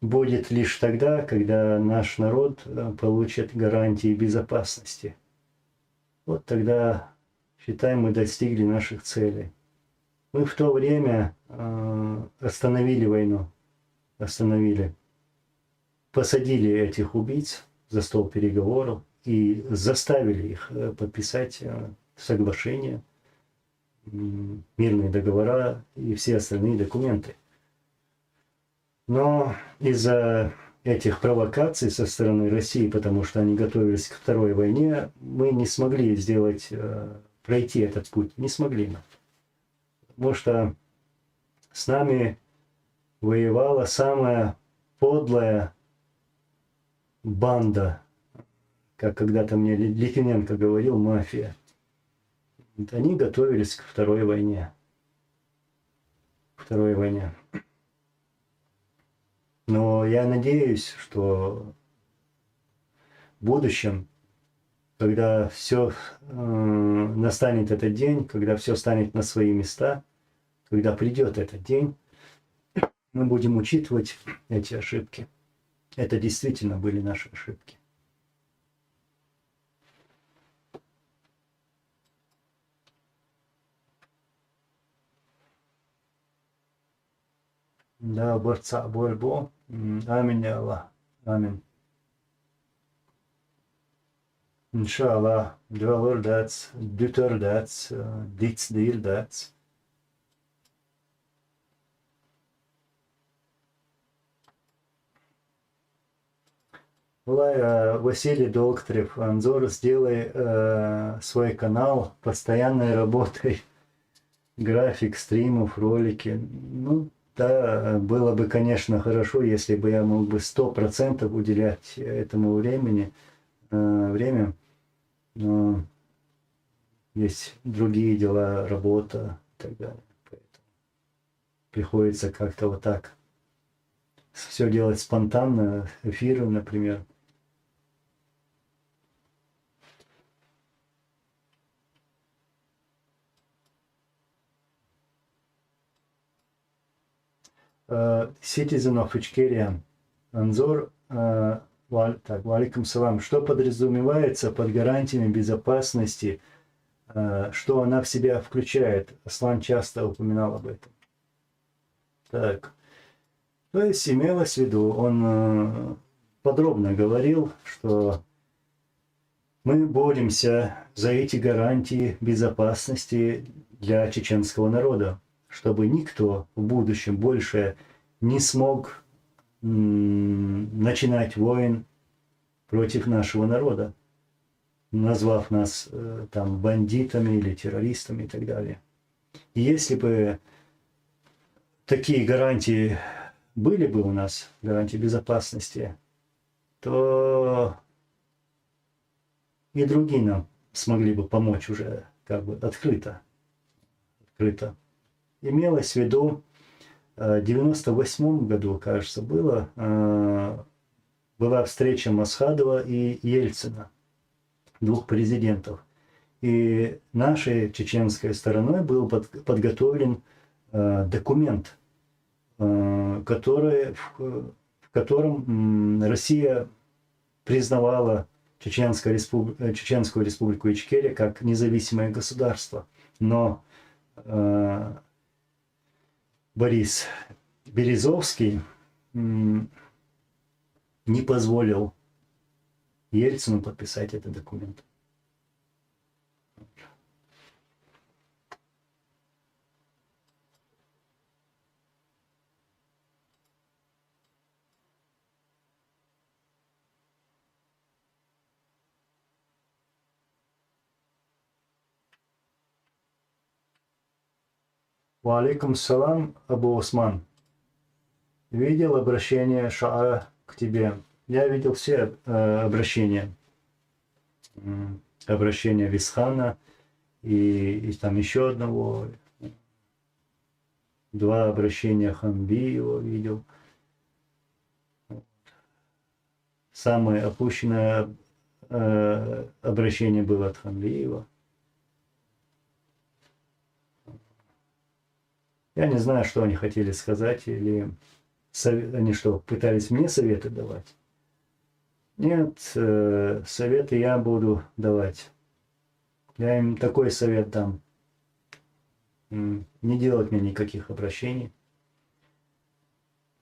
будет лишь тогда, когда наш народ получит гарантии безопасности. Вот тогда, считаем, мы достигли наших целей. Мы в то время остановили войну, посадили этих убийц за стол переговоров и заставили их подписать соглашения, мирные договора и все остальные документы. Но из-за этих провокаций со стороны России, потому что они готовились к второй войне, мы не смогли пройти этот путь, не смогли. Потому что с нами воевала самая подлая банда, как когда-то мне Литвиненко говорил, мафия. Они готовились к второй войне. Но я надеюсь, что в будущем, когда все настанет этот день, когда все станет на свои места, когда придет этот день, мы будем учитывать эти ошибки. Это действительно были наши ошибки. Да, борца борьбу. Аминь, я Аллах. Аминь. İnşallah dvalır dats, dütör dats, diц değil dats. Василий Докторев, Анзор, сделай свой канал постоянной работой, график стримов, ролики. Ну, да, было бы, конечно, хорошо, если бы я мог бы 100% уделять этому время, но есть другие дела, работа и так далее. Поэтому приходится как-то вот так все делать спонтанно, эфиры, например. Citizen of Ичкерия, Анзор, валикум салам. Что подразумевается под гарантиями безопасности, что она в себя включает? Аслан часто упоминал об этом. Так, то есть имелось в виду, он подробно говорил, что мы боремся за эти гарантии безопасности для чеченского народа, чтобы никто в будущем больше не смог начинать войн против нашего народа, назвав нас там бандитами или террористами и так далее. И если бы такие гарантии были бы у нас, гарантии безопасности, то и другие нам смогли бы помочь уже как бы открыто. Имелось в виду, в 98 году, кажется, была встреча Масхадова и Ельцина, двух президентов. И нашей чеченской стороной был подготовлен документ, который, в в котором Россия признавала Чеченскую республику Ичкерия как независимое государство. Но Борис Березовский не позволил Ельцину подписать этот документ. Валейкум салам, Абу Осман. Видел обращение Шаа к тебе? Я видел все обращения. Обращение Висхана и там еще одного. 2 обращения Ханбиева видел. Самое опущенное обращение было от Ханбиева. Я не знаю, что они хотели сказать, или они что, пытались мне советы давать? Нет, советы я буду давать. Я им такой совет дам. Не делать мне никаких обращений.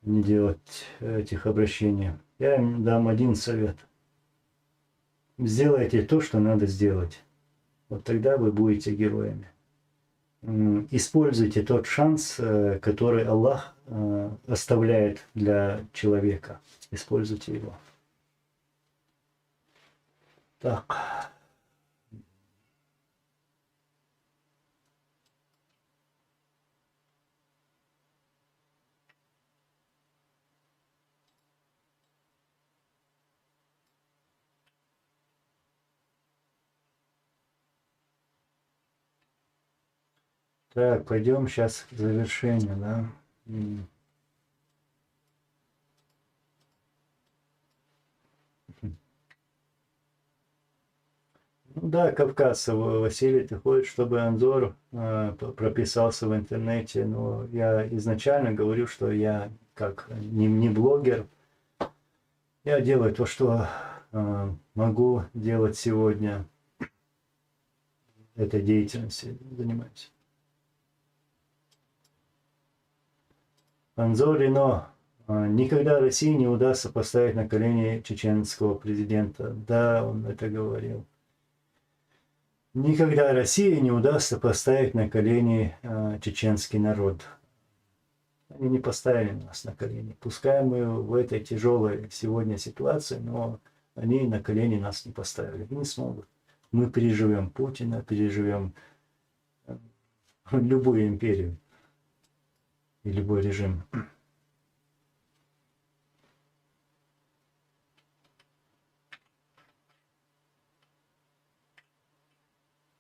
Не делать этих обращений. Я им дам один совет. Сделайте то, что надо сделать. Вот тогда вы будете героями. Используйте тот шанс, который Аллах оставляет для человека. Используйте его. Так. Так, пойдем сейчас к завершению, да. Ну да, Кавказ, Василий, ты хочешь, чтобы Анзор прописался в интернете, но я изначально говорю, что я как не блогер, я делаю то, что могу делать сегодня, этой деятельностью занимаюсь. Анзор Рино. Никогда России не удастся поставить на колени чеченского президента. Да, он это говорил. Никогда России не удастся поставить на колени чеченский народ. Они не поставили нас на колени. Пускай мы в этой тяжелой сегодня ситуации, но они на колени нас не поставили. И не смогут. Мы переживем Путина, переживем любую империю и любой режим.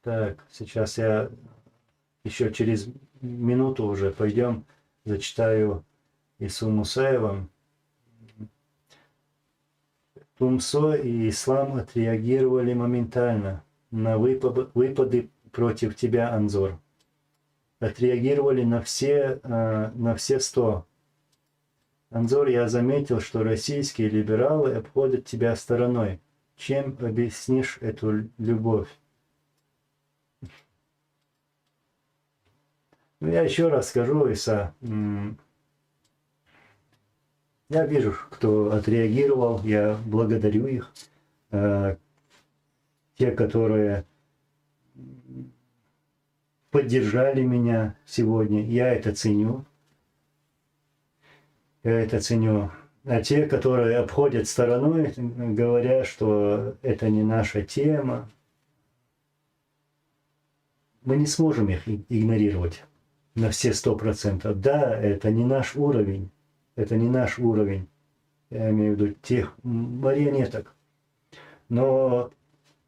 Так, сейчас я еще через минуту уже пойдем, зачитаю Ису Мусаева. Тумсо и Ислам отреагировали моментально на выпады против тебя, Анзор. Отреагировали на все 100. Анзор, я заметил, что российские либералы обходят тебя стороной. Чем объяснишь эту любовь? Ну, я еще раз скажу, Иса, я вижу, кто отреагировал, я благодарю их. Те, которые поддержали меня сегодня, я это ценю. Я это ценю. А те, которые обходят стороной, говоря, что это не наша тема, мы не сможем их игнорировать на все 100%. Да, это не наш уровень. Это не наш уровень. Я имею в виду тех марионеток. Но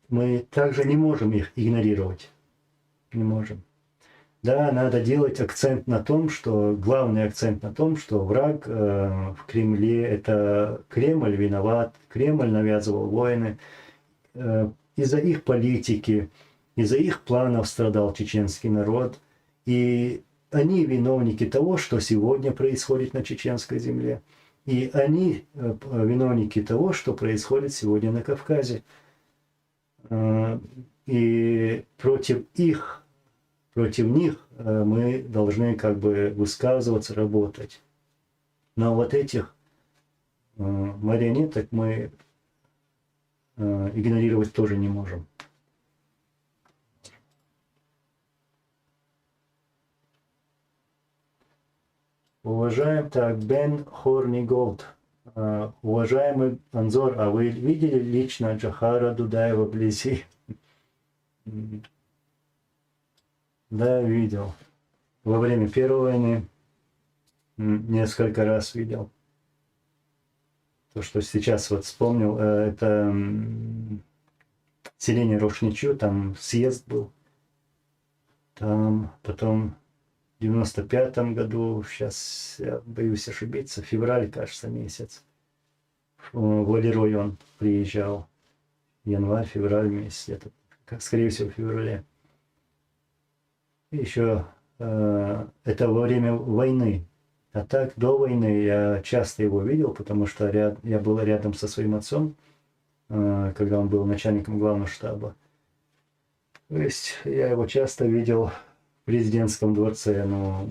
мы также не можем их игнорировать. Не можем. Да, надо делать акцент на том, что главный акцент на том, что враг в Кремле, это Кремль виноват, Кремль навязывал войны. Из-за их политики, из-за их планов страдал чеченский народ. И они виновники того, что сегодня происходит на чеченской земле. И они виновники того, что происходит сегодня на Кавказе. И против них мы должны как бы высказываться, работать. Но вот этих марионеток мы игнорировать тоже не можем. Уважаем, так, Бен Хорниголд. Уважаемый Анзор, а вы видели лично Джохара Дудаева вблизи? Да, видел. Во время Первой войны несколько раз видел. То, что сейчас вот вспомнил, это селение Рошничу, там съезд был. Там потом в 95-м году, сейчас я боюсь ошибиться, февраль, кажется, месяц. В Валерой он приезжал. Январь, февраль месяц, где-то, скорее всего, в феврале. И еще это во время войны. А так, до войны я часто его видел, потому что я был рядом со своим отцом, когда он был начальником главного штаба. То есть я его часто видел в президентском дворце, ну,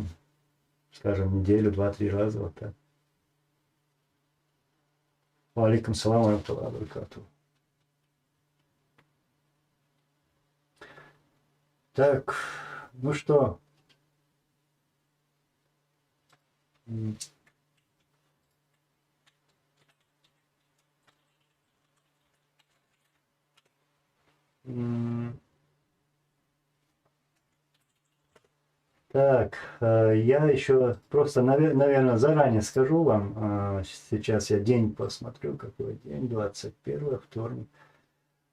скажем, неделю, 2-3 раза, вот так. Алейкум салам ва рахматуллахи ва баракатуху. Так, ну что? Так, я еще просто, наверное, заранее скажу вам, сейчас я день посмотрю, какой день, 21 вторник.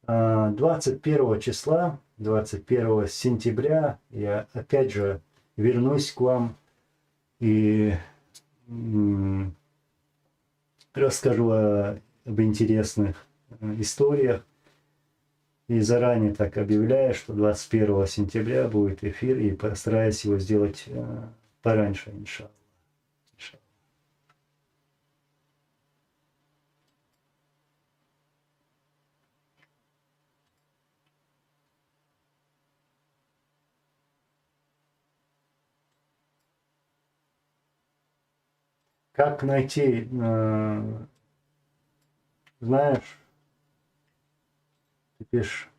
21 числа, 21 сентября я опять же вернусь к вам и расскажу об интересных историях. И заранее так объявляю, что 21 сентября будет эфир, и постараюсь его сделать пораньше, иншаллах. Как найти, знаешь, ты пишешь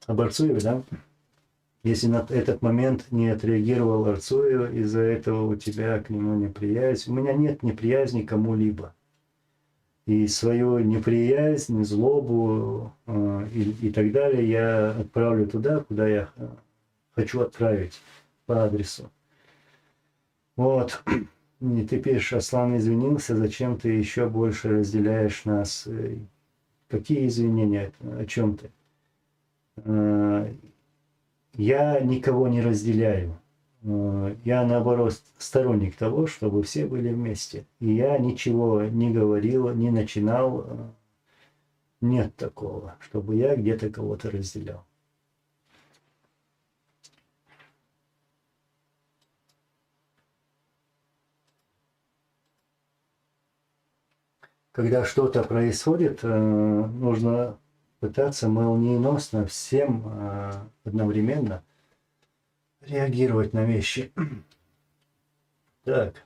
об Арцуеве, да? Если на этот момент не отреагировал Арцуев, из-за этого у тебя к нему неприязнь. У меня нет неприязни к кому-либо. И свою неприязнь, злобу и так далее я отправлю туда, куда я хочу отправить по адресу. Вот. И ты пишешь, Аслан извинился, зачем ты еще больше разделяешь нас? Какие извинения? О чем ты? Я никого не разделяю. Я, наоборот, сторонник того, чтобы все были вместе. И я ничего не говорил, не начинал. Нет такого, чтобы я где-то кого-то разделял. Когда что-то происходит, нужно пытаться молниеносно всем одновременно реагировать на вещи. Так.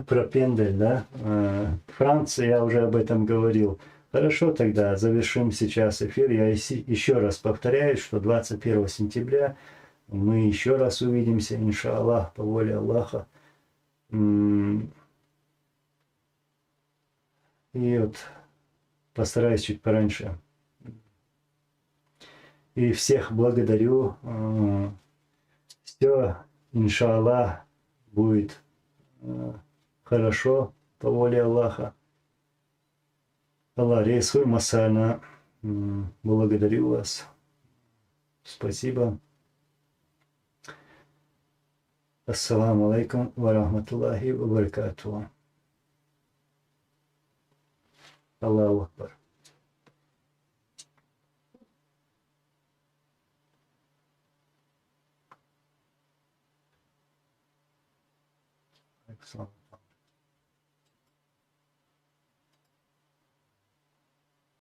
Про пендель, да? Франция, я уже об этом говорил. Хорошо, тогда завершим сейчас эфир. Я еще раз повторяю, что 21 сентября мы еще раз увидимся, иншаллах, по воле Аллаха. И вот постараюсь чуть пораньше. И всех благодарю. Все, иншаллах, будет хорошо по воле Аллаха. Аллах, рейсуй масана. Благодарю вас. Спасибо. Ассаламу алейкум ва рахматуллахи ва баракатуху. Аллаху акбар. Слава.